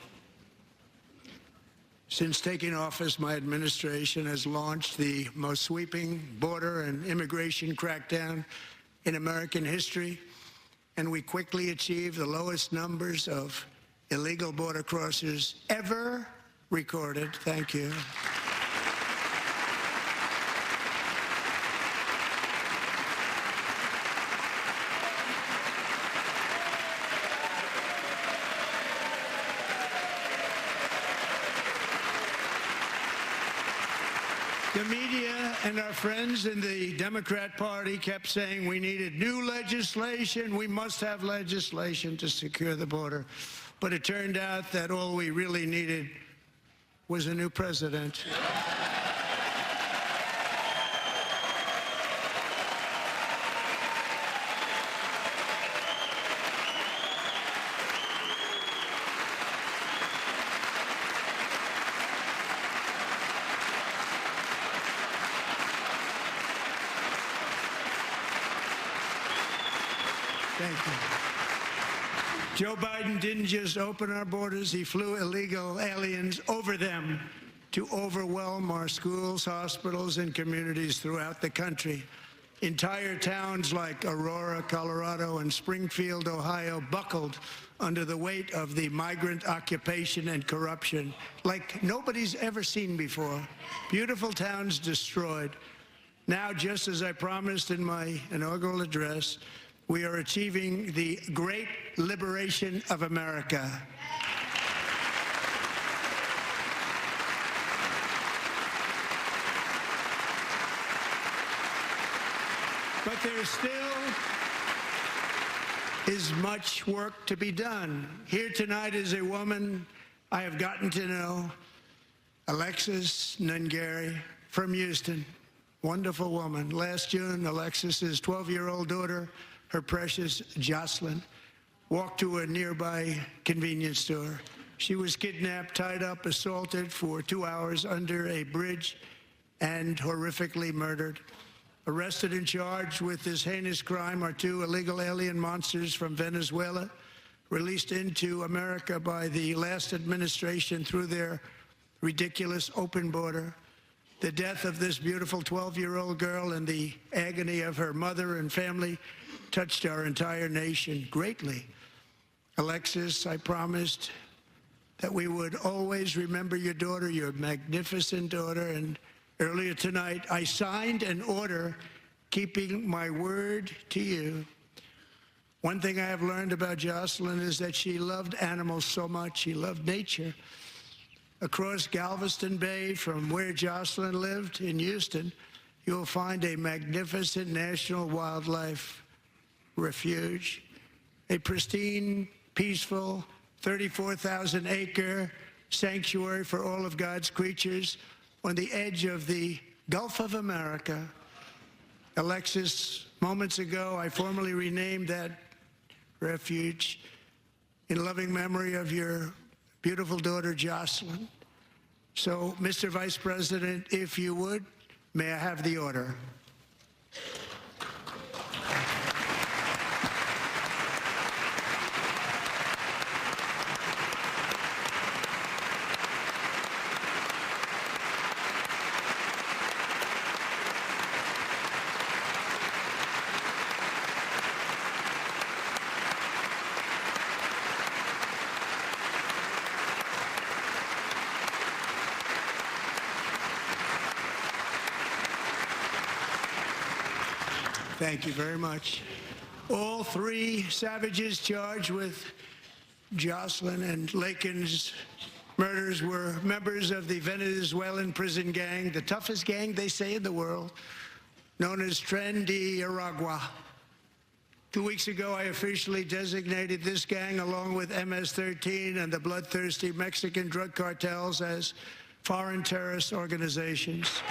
Since taking office, my administration has launched the most sweeping border and immigration crackdown in American history, and we quickly achieved the lowest numbers of illegal border crossers ever recorded. Thank you. The media and our friends in the Democrat Party kept saying we needed new legislation. We must have legislation to secure the border. But it turned out that all we really needed was a new president. Thank you. Joe Biden didn't just open our borders, he flew illegal aliens over them to overwhelm our schools, hospitals, and communities throughout the country. Entire towns like Aurora, Colorado, and Springfield, Ohio, buckled under the weight of the migrant occupation and corruption like nobody's ever seen before. Beautiful towns destroyed. Now, just as I promised in my inaugural address, we are achieving the great liberation of America. But there still is much work to be done. Here tonight is a woman I have gotten to know, Alexis Nungary from Houston. Wonderful woman. Last June, Alexis's 12-year-old daughter, her precious Jocelyn, walked to a nearby convenience store. She was kidnapped, tied up, assaulted for 2 hours under a bridge, and horrifically murdered. Arrested and charged with this heinous crime are 2 illegal alien monsters from Venezuela, released into America by the last administration through their ridiculous open border. The death of this beautiful 12-year-old girl and the agony of her mother and family touched our entire nation greatly. Alexis, I promised that we would always remember your daughter, your magnificent daughter, and earlier tonight I signed an order keeping my word to you. One thing I have learned about Jocelyn is that she loved animals so much. She loved nature. Across Galveston Bay, from where Jocelyn lived in Houston, you'll find a magnificent national wildlife refuge, a pristine, peaceful, 34,000-acre sanctuary for all of God's creatures on the edge of the Gulf of America. Alexis, moments ago, I formally renamed that refuge in loving memory of your beautiful daughter, Jocelyn. So, Mr. Vice President, if you would, may I have the order? Thank you very much. All 3 savages charged with Jocelyn and Lakin's murders were members of the Venezuelan prison gang, the toughest gang, they say, in the world, known as Tren de Aragua. 2 weeks ago, I officially designated this gang, along with MS-13 and the bloodthirsty Mexican drug cartels, as foreign terrorist organizations.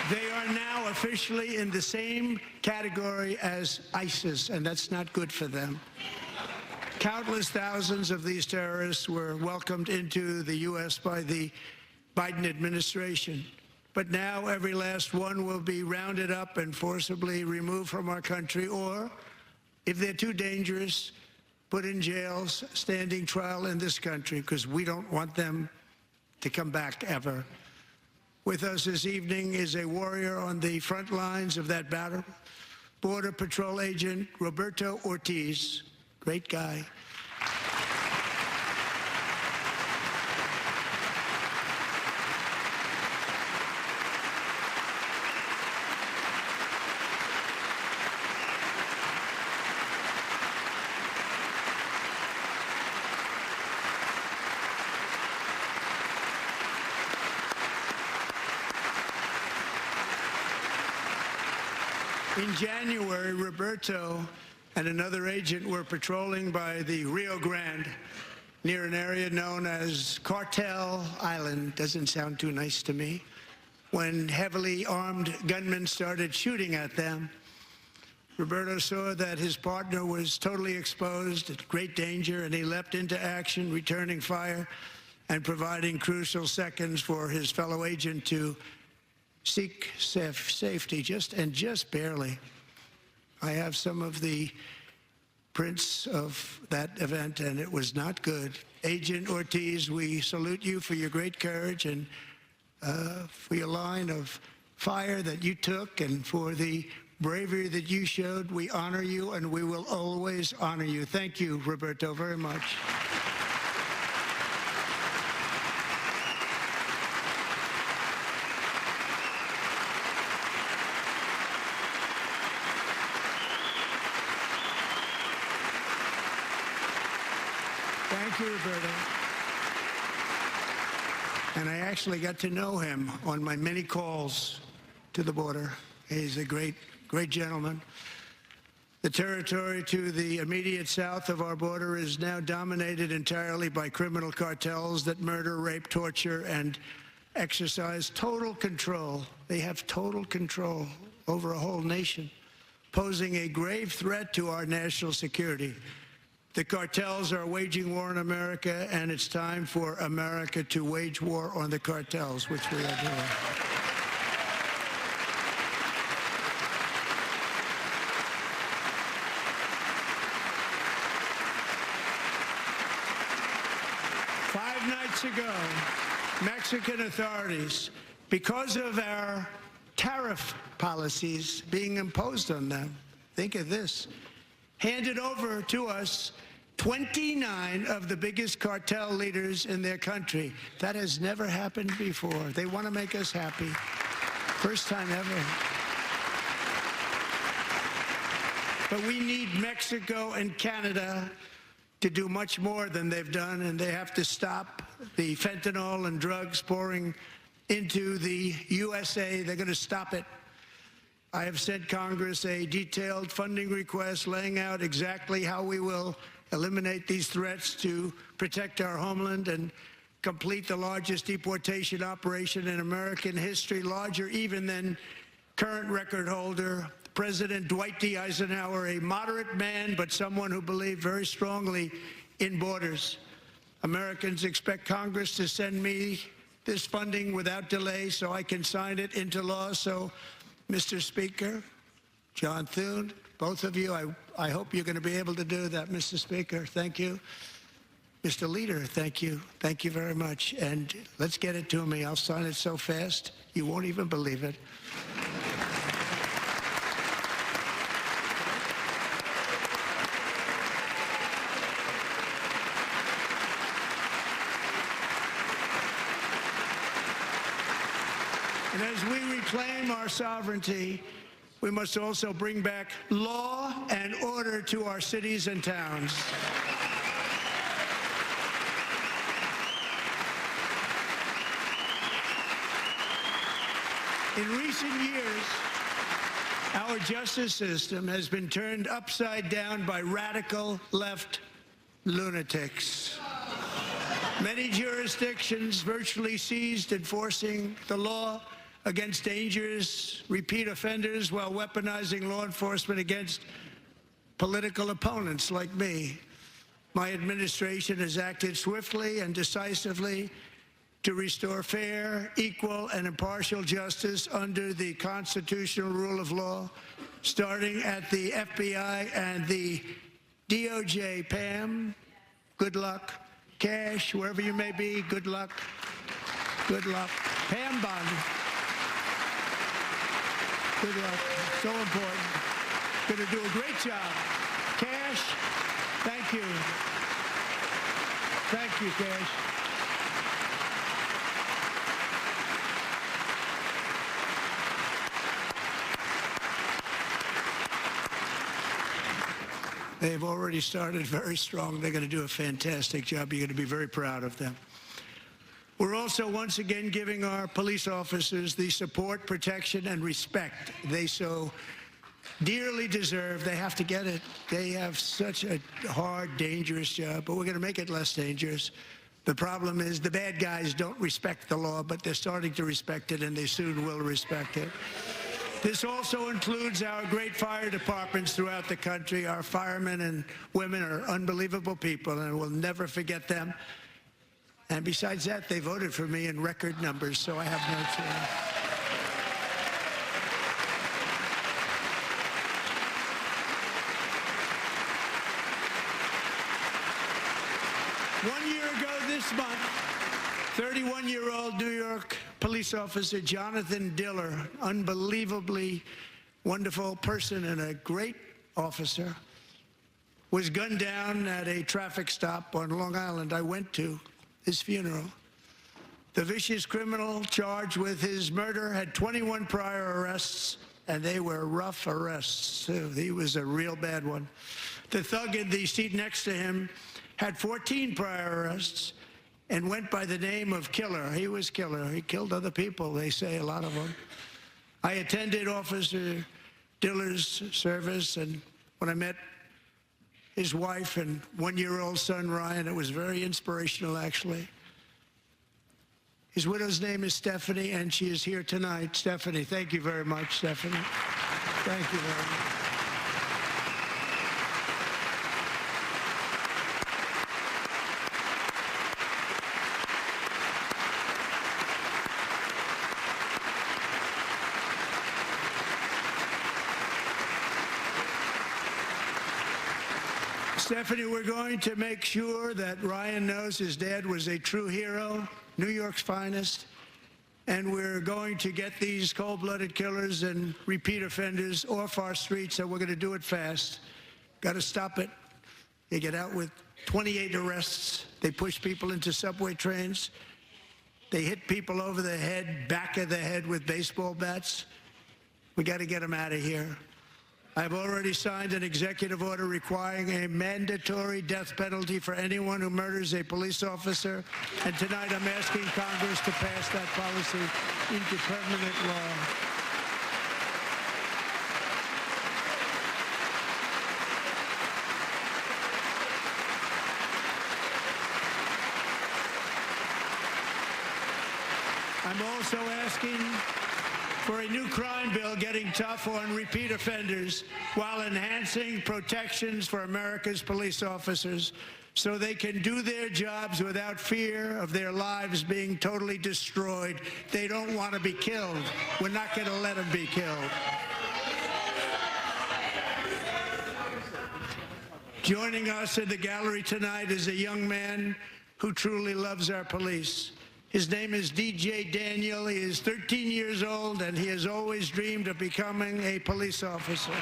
They are now officially in the same category as ISIS, and that's not good for them. Countless thousands of these terrorists were welcomed into the U.S. by the Biden administration. But now every last one will be rounded up and forcibly removed from our country, or, if they're too dangerous, put in jails, standing trial in this country, because we don't want them to come back ever. With us this evening is a warrior on the front lines of that battle, Border Patrol Agent Roberto Ortiz. Great guy. In January, Roberto and another agent were patrolling by the Rio Grande near an area known as Cartel Island. Doesn't sound too nice to me. When heavily armed gunmen started shooting at them, Roberto saw that his partner was totally exposed, at great danger, and he leapt into action, returning fire and providing crucial seconds for his fellow agent to seek safety, just barely. I have some of the prints of that event, and it was not good. Agent Ortiz, we salute you for your great courage and for your line of fire that you took, and for the bravery that you showed. We honor you, and we will always honor you. Thank you, Roberto, very much. Thank you, Roberta. And I actually got to know him on my many calls to the border. He's a great, great gentleman. The territory to the immediate south of our border is now dominated entirely by criminal cartels that murder, rape, torture, and exercise total control. They have total control over a whole nation, posing a grave threat to our national security. The cartels are waging war on America, and it's time for America to wage war on the cartels, which we are doing. Five nights ago, Mexican authorities, because of our tariff policies being imposed on them, think of this, handed over to us 29 of the biggest cartel leaders in their country. That has never happened before. They want to make us happy. First time ever. But we need Mexico and Canada to do much more than they've done, and they have to stop the fentanyl and drugs pouring into the USA. They're going to stop it. I have sent Congress a detailed funding request laying out exactly how we will eliminate these threats to protect our homeland and complete the largest deportation operation in American history, larger even than current record holder President Dwight D. Eisenhower, a moderate man, but someone who believed very strongly in borders. Americans expect Congress to send me this funding without delay so I can sign it into law. So, Mr. Speaker, John Thune, both of you, I hope you're going to be able to do that, Mr. Speaker. Thank you. Mr. Leader, thank you. Thank you very much. And let's get it to me. I'll sign it so fast, you won't even believe it. And as we reclaim our sovereignty, we must also bring back law and order to our cities and towns. In recent years, our justice system has been turned upside down by radical left lunatics. Many jurisdictions virtually ceased enforcing the law against dangerous repeat offenders while weaponizing law enforcement against political opponents like me. My administration has acted swiftly and decisively to restore fair, equal, and impartial justice under the constitutional rule of law, starting at the FBI and the DOJ. Pam, good luck. Cash, wherever you may be, good luck. Good luck. Pam Bond. Good luck. So important. Going to do a great job. Cash, thank you. Thank you, Cash. They've already started very strong. They're going to do a fantastic job. You're going to be very proud of them. We're also once again giving our police officers the support, protection, and respect they so dearly deserve. They have to get it. They have such a hard, dangerous job, but we're going to make it less dangerous. The problem is the bad guys don't respect the law, but they're starting to respect it, and they soon will respect it. This also includes our great fire departments throughout the country. Our firemen and women are unbelievable people, and we'll never forget them. And besides that, they voted for me in record numbers, so I have no choice. One year ago this month, 31-year-old New York police officer Jonathan Diller, unbelievably wonderful person and a great officer, was gunned down at a traffic stop on Long Island. I went to his funeral. The vicious criminal charged with his murder had 21 prior arrests, and they were rough arrests, too. He was a real bad one. The thug in the seat next to him had 14 prior arrests, and went by the name of Killer. He was Killer. He killed other people, they say, a lot of them. I attended Officer Diller's service, and when I met his wife and one-year-old son, Ryan, it was very inspirational, actually. His widow's name is Stephanie, and she is here tonight. Stephanie, thank you very much, Stephanie. Thank you very much. Stephanie, we're going to make sure that Ryan knows his dad was a true hero, New York's finest, and we're going to get these cold-blooded killers and repeat offenders off our streets, and we're going to do it fast. Got to stop it. They get out with 28 arrests. They push people into subway trains. They hit people over the head, back of the head with baseball bats. We got to get them out of here. I've already signed an executive order requiring a mandatory death penalty for anyone who murders a police officer. And tonight I'm asking Congress to pass that policy into permanent law. I'm also asking for a new crime bill getting tough on repeat offenders while enhancing protections for America's police officers so they can do their jobs without fear of their lives being totally destroyed. They don't want to be killed. We're not going to let them be killed. Joining us in the gallery tonight is a young man who truly loves our police. His name is DJ Daniel. He is 13 years old, and he has always dreamed of becoming a police officer.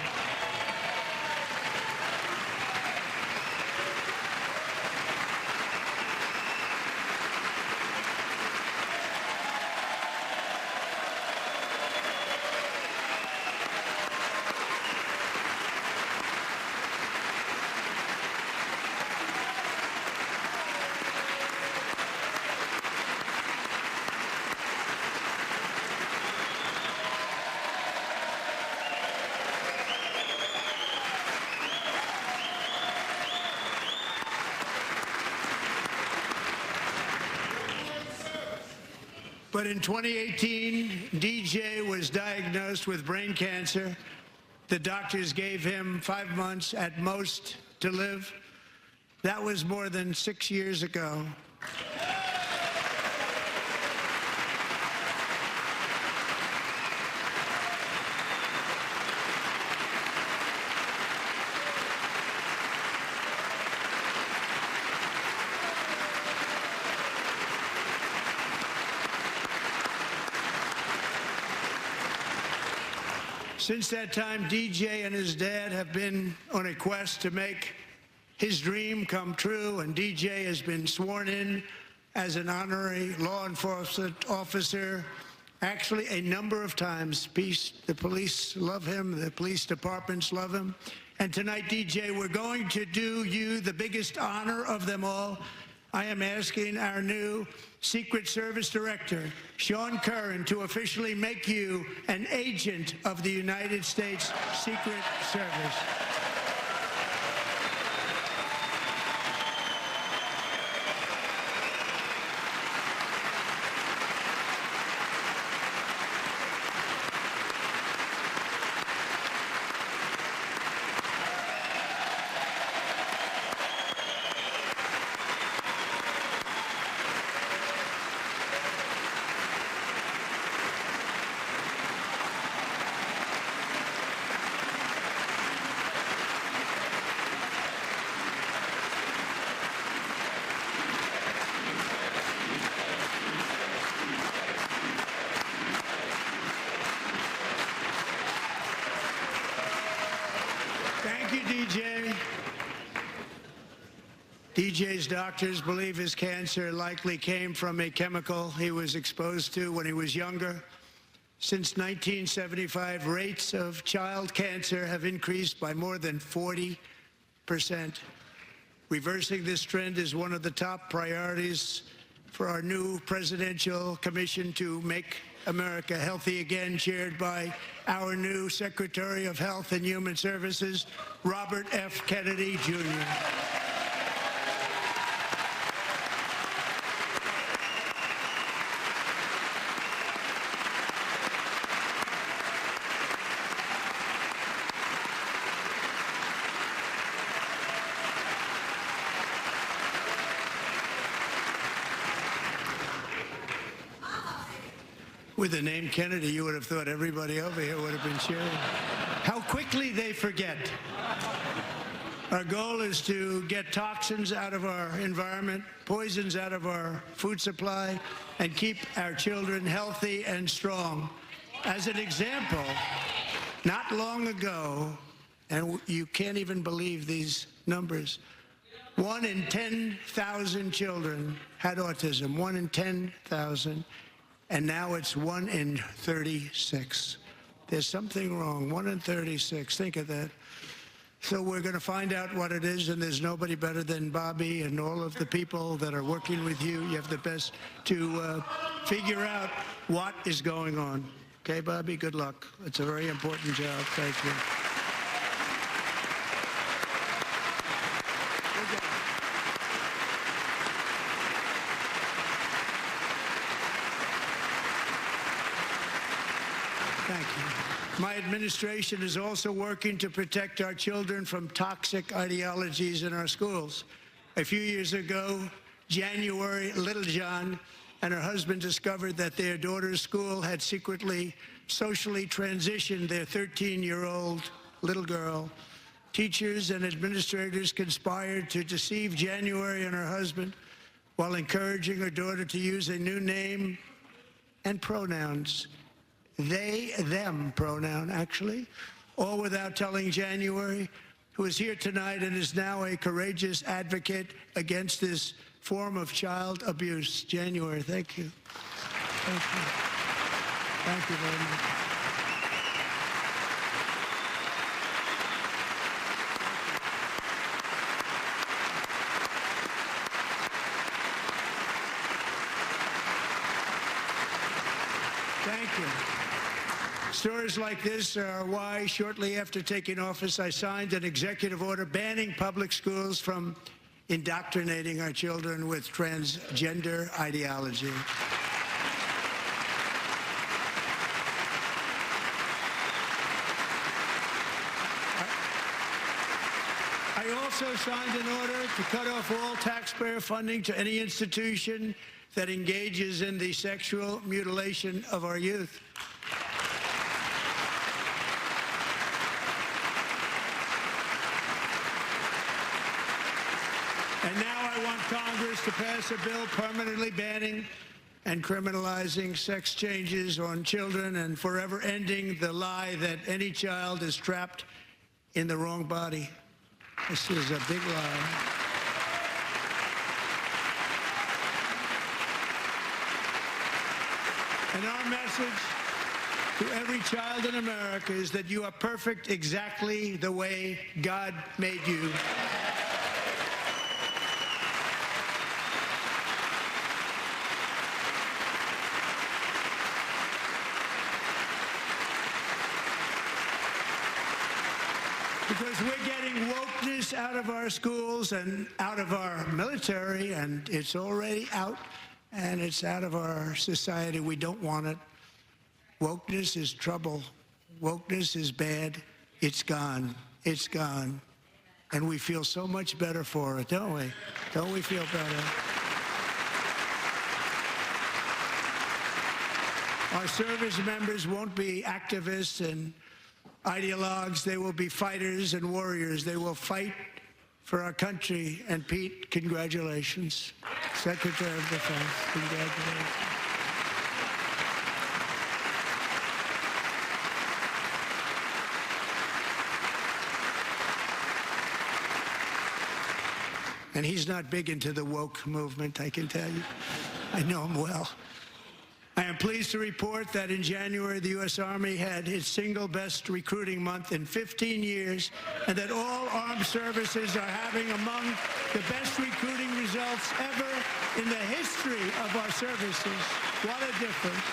But in 2018, DJ was diagnosed with brain cancer. The doctors gave him 5 months at most to live. That was more than 6 years ago. Since that time, DJ and his dad have been on a quest to make his dream come true, and DJ has been sworn in as an honorary law enforcement officer actually a number of times. The police love him, the police departments love him. And tonight, DJ, we're going to do you the biggest honor of them all. I am asking our new Secret Service Director, Sean Curran, to officially make you an agent of the United States Secret Service. DJ. DJ's doctors believe his cancer likely came from a chemical he was exposed to when he was younger. Since 1975, rates of child cancer have increased by more than 40%. Reversing this trend is one of the top priorities for our new presidential commission to make America healthy again, chaired by our new Secretary of Health and Human Services, Robert F. Kennedy, Jr. With the name Kennedy, you would have thought everybody over here would have been cheering. How quickly they forget. Our goal is to get toxins out of our environment, poisons out of our food supply, and keep our children healthy and strong. As an example, not long ago, and you can't even believe these numbers, 1 in 10,000 children had autism, 1 in 10,000. And now it's 1 in 36. There's something wrong. 1 in 36. Think of that. So we're going to find out what it is, and there's nobody better than Bobby and all of the people that are working with you. You have the best to figure out what is going on. Okay, Bobby? Good luck. It's a very important job. Thank you. Thank you. My administration is also working to protect our children from toxic ideologies in our schools. A few years ago, January, Little John and her husband discovered that their daughter's school had secretly socially transitioned their 13-year-old little girl. Teachers and administrators conspired to deceive January and her husband while encouraging her daughter to use a new name and pronouns. They, them pronoun, actually, all without telling January, who is here tonight and is now a courageous advocate against this form of child abuse. January, thank you. Thank you. Thank you very much. Thank you. Stories like this are why, shortly after taking office, I signed an executive order banning public schools from indoctrinating our children with transgender ideology. I also signed an order to cut off all taxpayer funding to any institution that engages in the sexual mutilation of our youth. And now I want Congress to pass a bill permanently banning and criminalizing sex changes on children and forever ending the lie that any child is trapped in the wrong body. This is a big lie. And our message to every child in America is that you are perfect exactly the way God made you. Because we're getting wokeness out of our schools and out of our military, and it's already out, and it's out of our society. We don't want it. Wokeness is trouble. Wokeness is bad. It's gone. It's gone. And we feel so much better for it, don't we? Don't we feel better? Our service members won't be activists and ideologues. They will be fighters and warriors. They will fight for our country. And Pete, congratulations. Secretary of Defense, congratulations. And he's not big into the woke movement, I can tell you. I know him well. I am pleased to report that in January, the U.S. Army had its single best recruiting month in 15 years, and that all armed services are having among the best recruiting results ever in the history of our services. What a difference.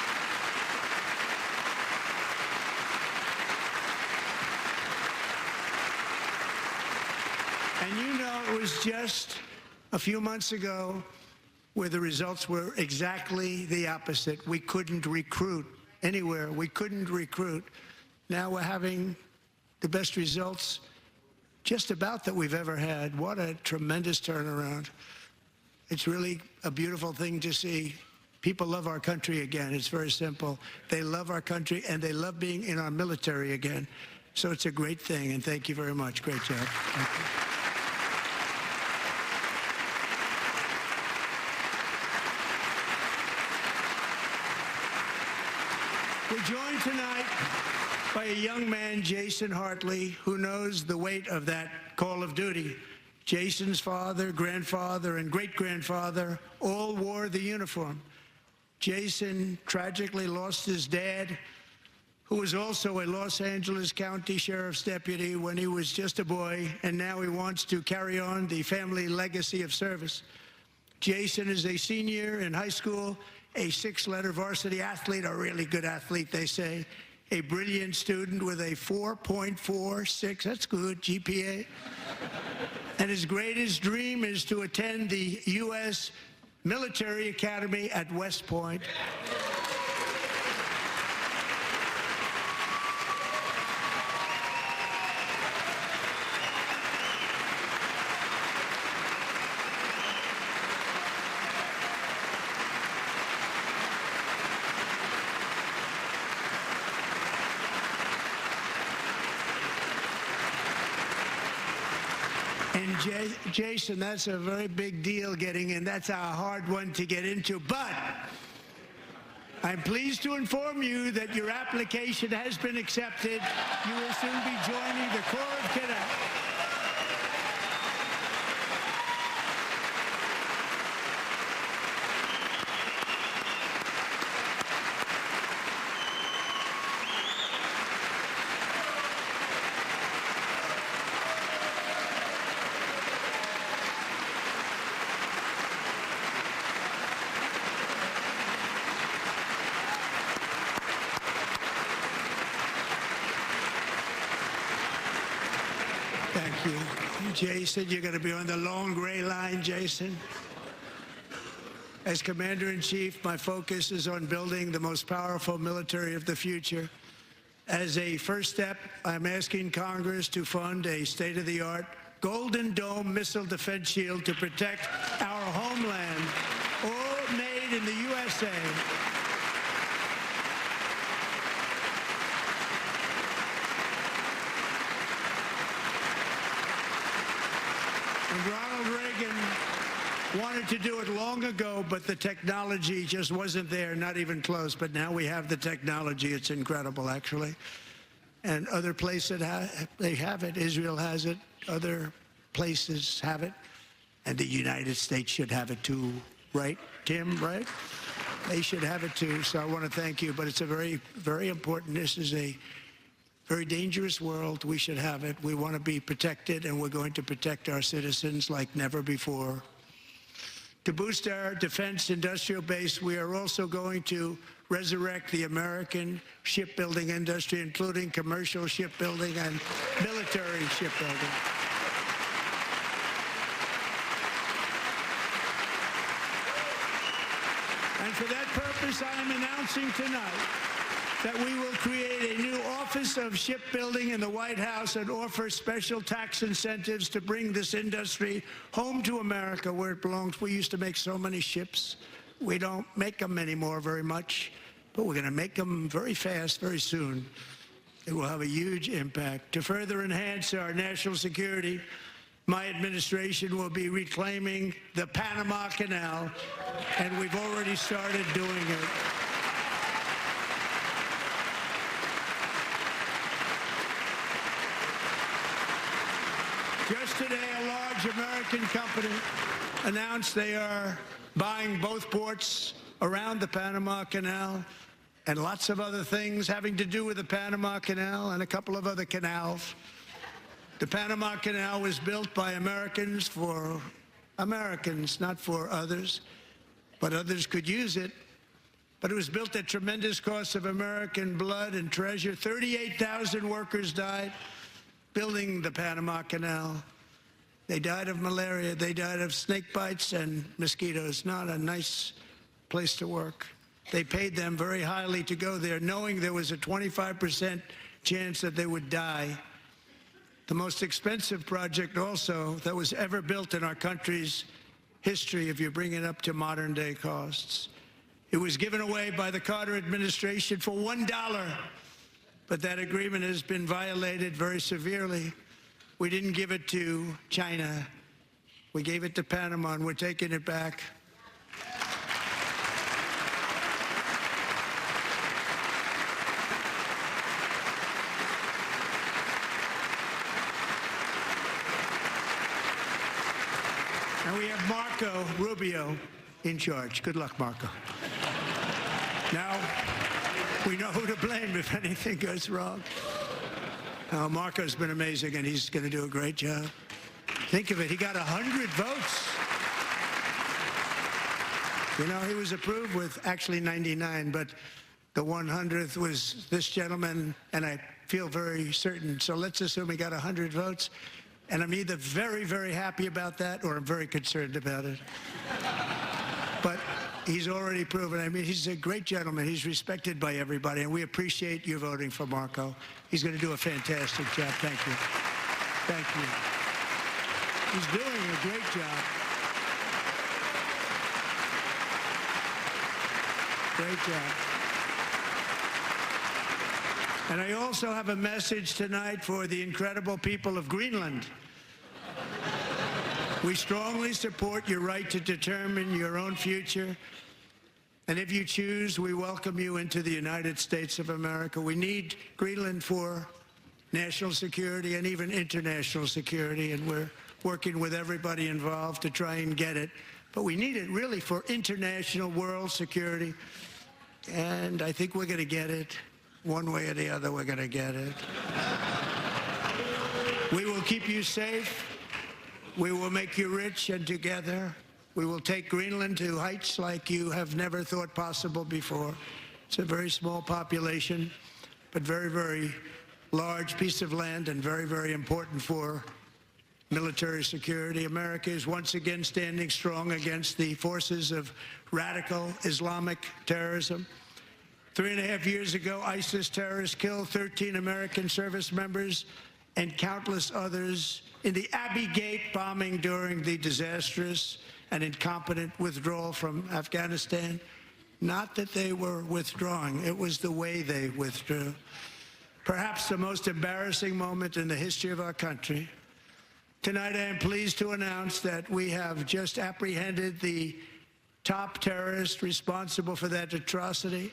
And you know, it was just a few months ago where the results were exactly the opposite. We couldn't recruit anywhere. We couldn't recruit. Now we're having the best results just about that we've ever had. What a tremendous turnaround. It's really a beautiful thing to see. People love our country again. It's very simple. They love our country, and they love being in our military again. So it's a great thing, and thank you very much. Great job. Thank you. We're joined tonight by a young man, Jason Hartley, who knows the weight of that call of duty. Jason's father, grandfather, and great-grandfather all wore the uniform. Jason tragically lost his dad, who was also a Los Angeles County Sheriff's deputy when he was just a boy, and now he wants to carry on the family legacy of service. Jason is a senior in high school, a six-letter varsity athlete, a really good athlete, they say, a brilliant student with a 4.46, that's good, GPA. And his greatest dream is to attend the U.S. Military Academy at West Point. And Jason, that's a very big deal getting in. That's a hard one to get into. But I'm pleased to inform you that your application has been accepted. You will soon be joining the Corps of Cadets. Thank you. Jason, you're going to be on the long gray line, Jason. As Commander-in-Chief, my focus is on building the most powerful military of the future. As a first step, I'm asking Congress to fund a state-of-the-art Golden Dome missile defense shield to protect our homeland, all made in the USA. And Ronald Reagan wanted to do it long ago, but the technology just wasn't there, not even close. But now we have the technology. It's incredible, actually. And other places, they have it. Israel has it. Other places have it. And the United States should have it too, right, Tim, right? They should have it too. So I want to thank you. But it's a very, very important. This is a very dangerous world. We should have it. We want to be protected, and we're going to protect our citizens like never before. To boost our defense industrial base, we are also going to resurrect the American shipbuilding industry, including commercial shipbuilding and military shipbuilding. And for that purpose, I am announcing tonight that we will create a new Office of Shipbuilding in the White House and offer special tax incentives to bring this industry home to America where it belongs. We used to make so many ships. We don't make them anymore very much, but we're going to make them very fast, very soon. It will have a huge impact. To further enhance our national security, my administration will be reclaiming the Panama Canal, and we've already started doing it. Just today, a large American company announced they are buying both ports around the Panama Canal and lots of other things having to do with the Panama Canal and a couple of other canals. The Panama Canal was built by Americans for Americans, not for others, but others could use it. But it was built at tremendous cost of American blood and treasure. 38,000 workers died building the Panama Canal. They died of malaria. They died of snake bites and mosquitoes. Not a nice place to work. They paid them very highly to go there, knowing there was a 25% chance that they would die. The most expensive project also that was ever built in our country's history, if you bring it up to modern day costs. It was given away by the Carter administration for $1, but that agreement has been violated very severely. We didn't give it to China. We gave it to Panama, and we're taking it back. And we have Marco Rubio in charge. Good luck, Marco. Now, we know who to blame if anything goes wrong. Marco's been amazing, and he's going to do a great job. Think of it, he got 100 votes. You know, he was approved with actually 99, but the 100th was this gentleman, and I feel very certain. So let's assume he got 100 votes. And I'm either very, very happy about that or I'm very concerned about it. But he's already proven. I mean, he's a great gentleman. He's respected by everybody, and we appreciate you voting for Marco. He's going to do a fantastic job. Thank you. Thank you. He's doing a great job. Great job. And I also have a message tonight for the incredible people of Greenland. We strongly support your right to determine your own future. And if you choose, we welcome you into the United States of America. We need Greenland for national security and even international security, and we're working with everybody involved to try and get it. But we need it really for international world security, and I think we're going to get it. One way or the other, we're going to get it. We will keep you safe. We will make you rich, and together we will take Greenland to heights like you have never thought possible before. It's a very small population, but very, very large piece of land and very, very important for military security. America is once again standing strong against the forces of radical Islamic terrorism. 3.5 years ago, ISIS terrorists killed 13 American service members and countless others in the Abbey Gate bombing during the disastrous and incompetent withdrawal from Afghanistan. Not that they were withdrawing, it was the way they withdrew. Perhaps the most embarrassing moment in the history of our country. Tonight, I am pleased to announce that we have just apprehended the top terrorist responsible for that atrocity,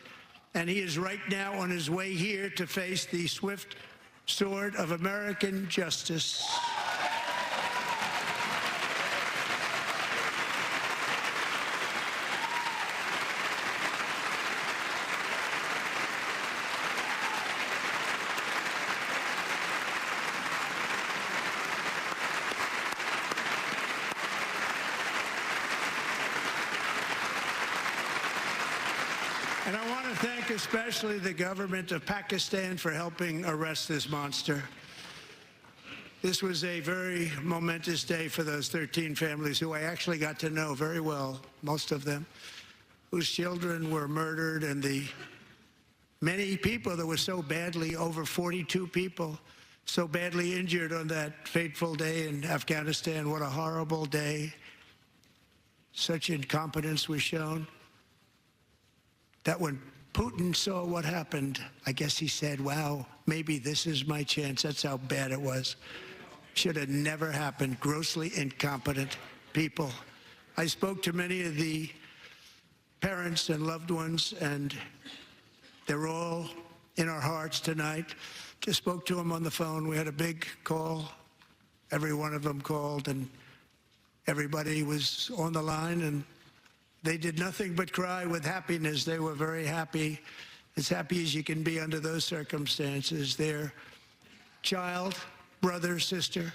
and he is right now on his way here to face the swift sword of American justice. And I want to thank especially the government of Pakistan for helping arrest this monster. This was a very momentous day for those 13 families who I actually got to know very well, most of them, whose children were murdered, and the many people that were so badly, over 42 people, so badly injured on that fateful day in Afghanistan. What a horrible day. Such incompetence was shown. That when Putin saw what happened, I guess he said, wow, maybe this is my chance. That's how bad it was. Should have never happened. Grossly incompetent people. I spoke to many of the parents and loved ones, and they're all in our hearts tonight. Just spoke to them on the phone. We had a big call. Every one of them called, and everybody was on the line, and They did nothing but cry with happiness. They were very happy as you can be under those circumstances. Their child, brother, sister,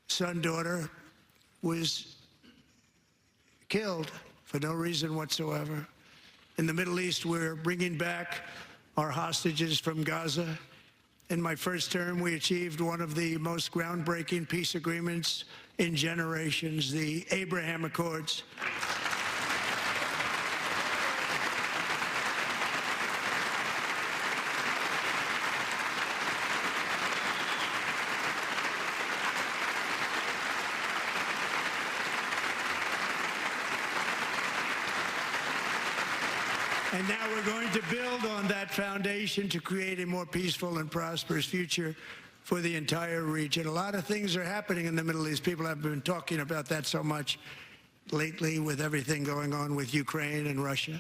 son, daughter was killed for no reason whatsoever. In the Middle East, we're bringing back our hostages from Gaza. In my first term, we achieved one of the most groundbreaking peace agreements in generations, the Abraham Accords. And now we're going to build on that foundation to create a more peaceful and prosperous future for the entire region. A lot of things are happening in the Middle East. People have been talking about that so much lately with everything going on with Ukraine and Russia.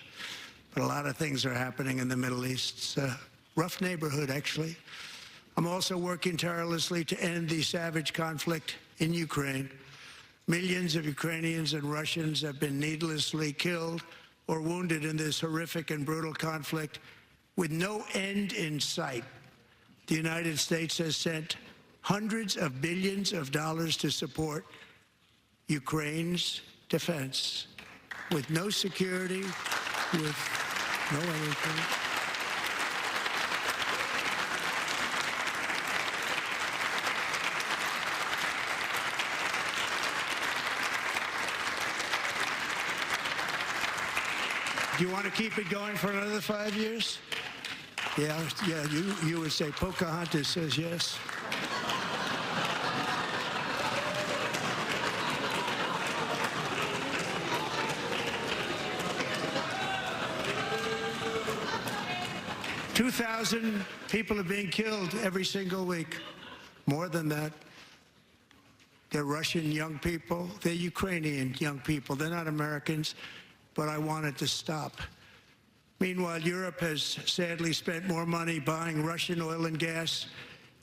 But a lot of things are happening in the Middle East. It's a rough neighborhood, actually. I'm also working tirelessly to end the savage conflict in Ukraine. Millions of Ukrainians and Russians have been needlessly killed or wounded in this horrific and brutal conflict with no end in sight. The United States has sent hundreds of billions of dollars to support Ukraine's defense with no security, with no anything. Do you want to keep it going for another 5 years? Yeah, you would say Pocahontas says yes. $2,000 people are being killed every single week. More than that. They're Russian young people. They're Ukrainian young people. They're not Americans. But I want it to stop. Meanwhile, Europe has sadly spent more money buying Russian oil and gas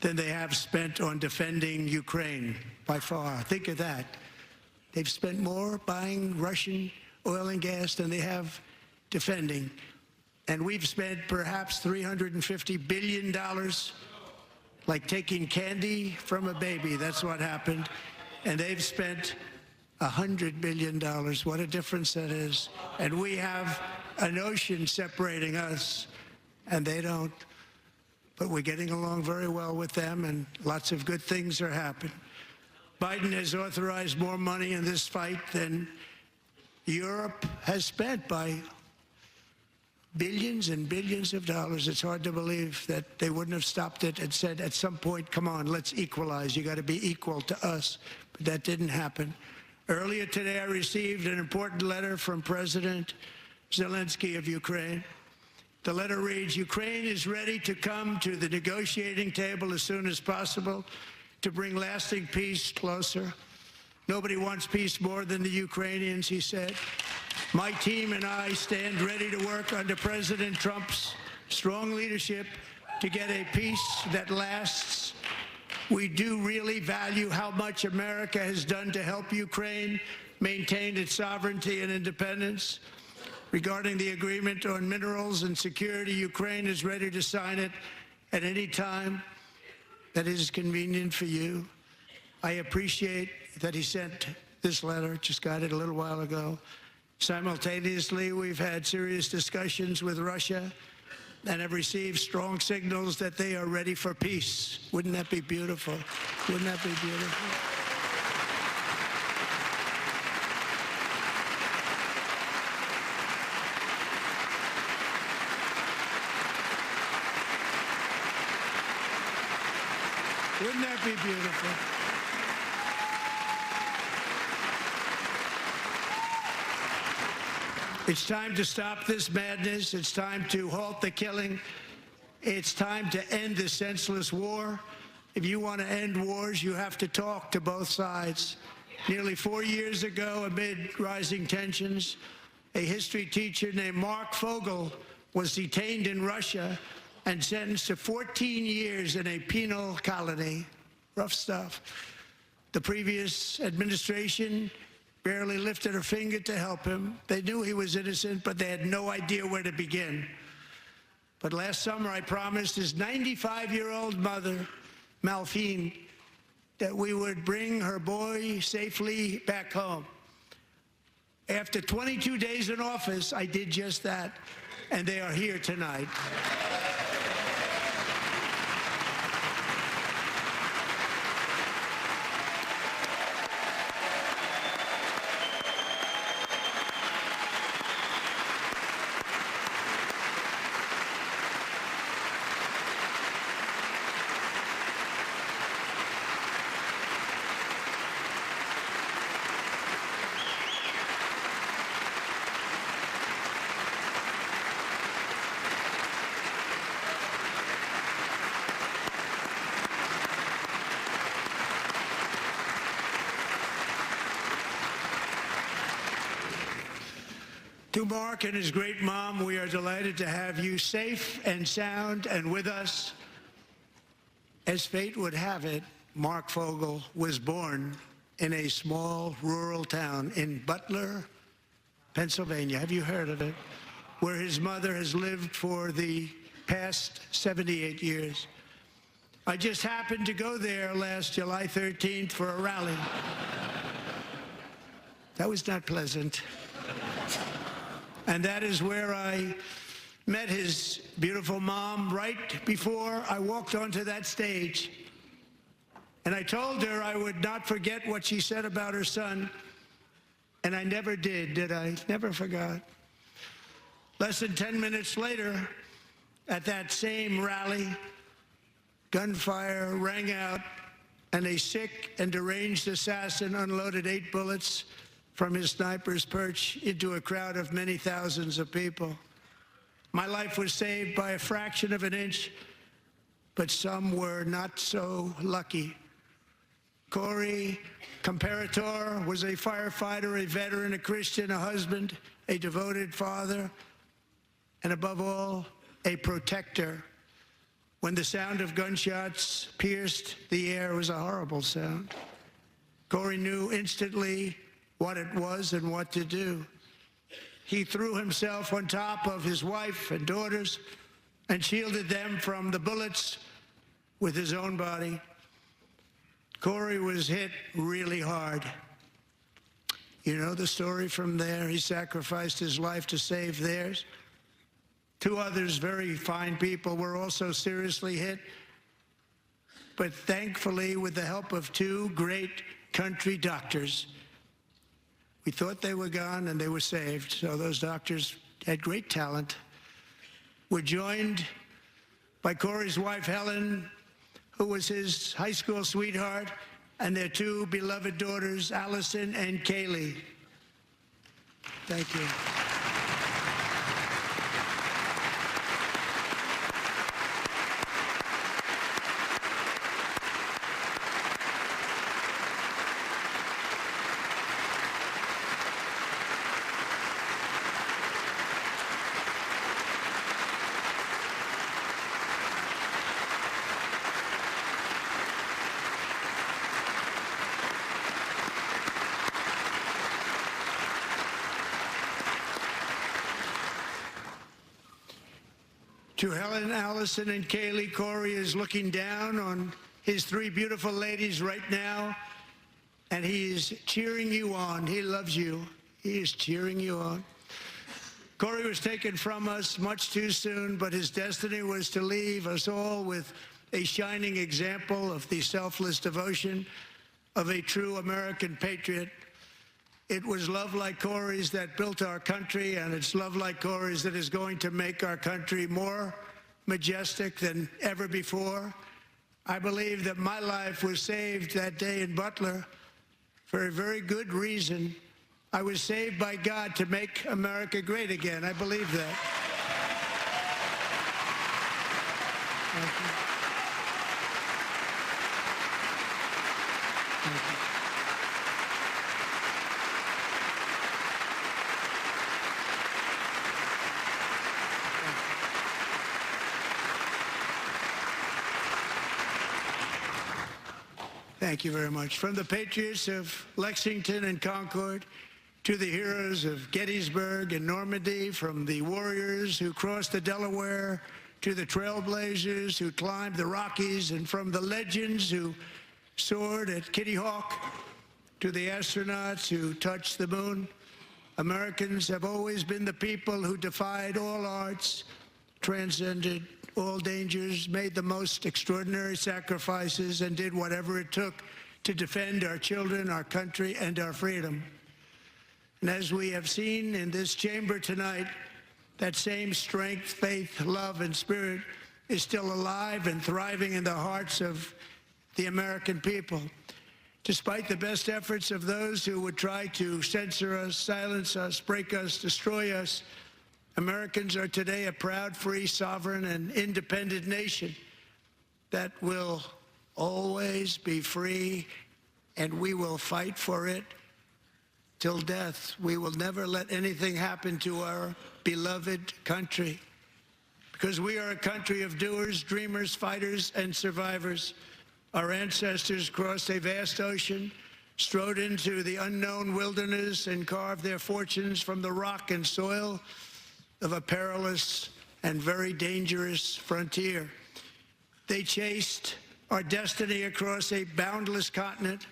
than they have spent on defending Ukraine, by far. Think of that. They've spent more buying Russian oil and gas than they have defending. And we've spent perhaps $350 billion, like taking candy from a baby. That's what happened. And they've spent $100 billion. What a difference that is. And we have an ocean separating us, and they don't. But we're getting along very well with them, and lots of good things are happening. Biden has authorized more money in this fight than Europe has spent by billions and billions of dollars. It's hard to believe that they wouldn't have stopped it and said at some point, come on, let's equalize. You got to be equal to us. But that didn't happen. Earlier today, I received an important letter from President Zelensky of Ukraine. The letter reads, Ukraine is ready to come to the negotiating table as soon as possible to bring lasting peace closer. Nobody wants peace more than the Ukrainians, he said. My team and I stand ready to work under President Trump's strong leadership to get a peace that lasts. We do really value how much America has done to help Ukraine maintain its sovereignty and independence. Regarding the agreement on minerals and security, Ukraine is ready to sign it at any time that is convenient for you. I appreciate that he sent this letter, just got it a little while ago. Simultaneously, we've had serious discussions with Russia and have received strong signals that they are ready for peace. Wouldn't that be beautiful? Wouldn't that be beautiful? Wouldn't that be beautiful? It's time to stop this madness. It's time to halt the killing. It's time to end this senseless war. If you want to end wars, you have to talk to both sides. Nearly 4 years ago, amid rising tensions, a history teacher named Mark Fogel was detained in Russia and sentenced to 14 years in a penal colony. Rough stuff. The previous administration barely lifted a finger to help him. They knew he was innocent, but they had no idea where to begin. But last summer, I promised his 95-year-old mother, Malphine, that we would bring her boy safely back home. After 22 days in office, I did just that, and they are here tonight. To Mark and his great mom, we are delighted to have you safe and sound and with us. As fate would have it, Mark Fogel was born in a small rural town in Butler, Pennsylvania. Have you heard of it? Where his mother has lived for the past 78 years. I just happened to go there last July 13th for a rally. That was not pleasant. And that is where I met his beautiful mom right before I walked onto that stage. And I told her I would not forget what she said about her son. And I never did I? Never forgot. Less than 10 minutes later, at that same rally, gunfire rang out, and a sick and deranged assassin unloaded 8 bullets from his sniper's perch into a crowd of many thousands of people. My life was saved by a fraction of an inch, but some were not so lucky. Corey Comparator was a firefighter, a veteran, a Christian, a husband, a devoted father, and above all, a protector. When the sound of gunshots pierced the air, it was a horrible sound. Corey knew instantly what it was and what to do. He threw himself on top of his wife and daughters and shielded them from the bullets with his own body. Corey was hit really hard. You know the story from there. He sacrificed his life to save theirs. 2 others, very fine people, were also seriously hit. But thankfully, with the help of 2 great country doctors, we thought they were gone and they were saved. So those doctors had great talent. We're joined by Corey's wife, Helen, who was his high school sweetheart, and their 2 beloved daughters, Allison and Kaylee. Thank you. To Helen, Allison, and Kaylee, Corey is looking down on his 3 beautiful ladies right now, and he is cheering you on. He loves you. He is cheering you on. Corey was taken from us much too soon, but his destiny was to leave us all with a shining example of the selfless devotion of a true American patriot. It was love like Corey's that built our country, and it's love like Corey's that is going to make our country more majestic than ever before. I believe that my life was saved that day in Butler for a very good reason. I was saved by God to make America great again. I believe that. Thank you. Thank you. Thank you very much. From the patriots of Lexington and Concord to the heroes of Gettysburg and Normandy, from the warriors who crossed the Delaware to the trailblazers who climbed the Rockies, and from the legends who soared at Kitty Hawk to the astronauts who touched the moon, Americans have always been the people who defied all odds, transcended all dangers, made the most extraordinary sacrifices, and did whatever it took to defend our children, our country, and our freedom. And as we have seen in this chamber tonight, that same strength, faith, love, and spirit is still alive and thriving in the hearts of the American people. Despite the best efforts of those who would try to censor us, silence us, break us, destroy us, Americans are today a proud, free, sovereign, and independent nation that will always be free, and we will fight for it till death. We will never let anything happen to our beloved country, because we are a country of doers, dreamers, fighters, and survivors. Our ancestors crossed a vast ocean, strode into the unknown wilderness, and carved their fortunes from the rock and soil of a perilous and very dangerous frontier. They chased our destiny across a boundless continent.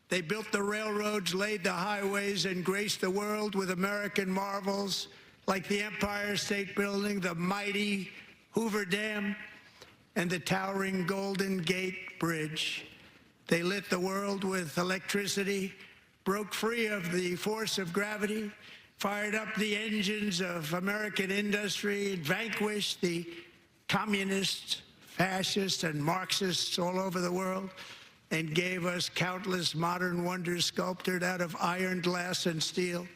They built the railroads, laid the highways, and graced the world with American marvels like the Empire State Building, the mighty Hoover Dam, and the towering Golden Gate Bridge. They lit the world with electricity, broke free of the force of gravity, fired up the engines of American industry, and vanquished the communists, fascists, and Marxists all over the world, and gave us countless modern wonders sculptured out of iron, glass, and steel.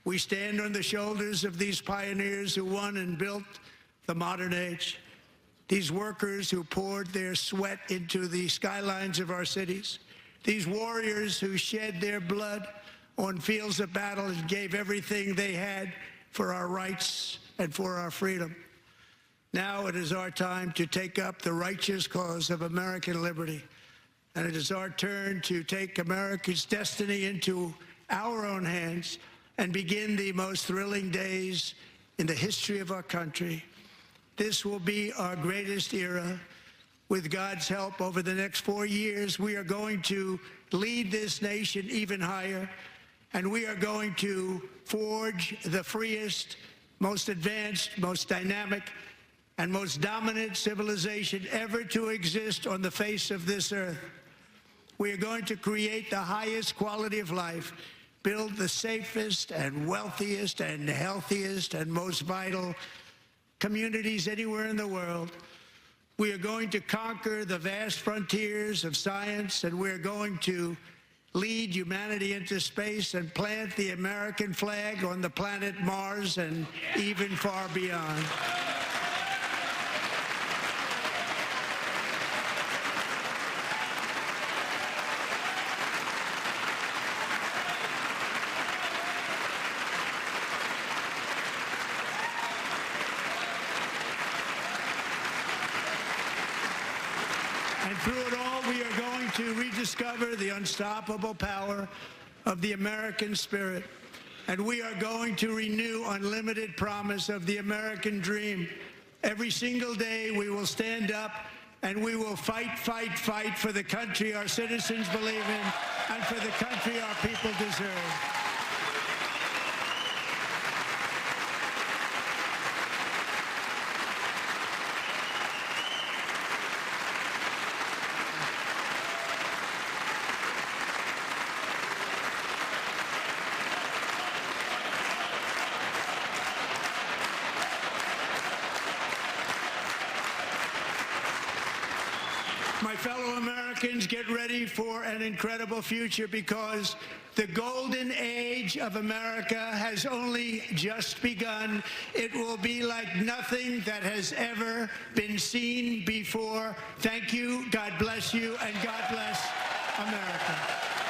We stand on the shoulders of these pioneers who won and built the modern age. These workers who poured their sweat into the skylines of our cities. These warriors who shed their blood on fields of battle and gave everything they had for our rights and for our freedom. Now it is our time to take up the righteous cause of American liberty. And it is our turn to take America's destiny into our own hands and begin the most thrilling days in the history of our country. This will be our greatest era. With God's help, over the next 4 years, we are going to lead this nation even higher, and we are going to forge the freest, most advanced, most dynamic, and most dominant civilization ever to exist on the face of this earth. We are going to create the highest quality of life, build the safest and wealthiest and healthiest and most vital communities anywhere in the world. We are going to conquer the vast frontiers of science, and we're going to lead humanity into space and plant the American flag on the planet Mars and even far beyond. And through it all, we are going to rediscover the unstoppable power of the American spirit. And we are going to renew unlimited promise of the American dream. Every single day we will stand up and we will fight, fight, fight for the country our citizens believe in and for the country our people deserve. My fellow Americans, get ready for an incredible future, because the golden age of America has only just begun. It will be like nothing that has ever been seen before. Thank you, God bless you, and God bless America.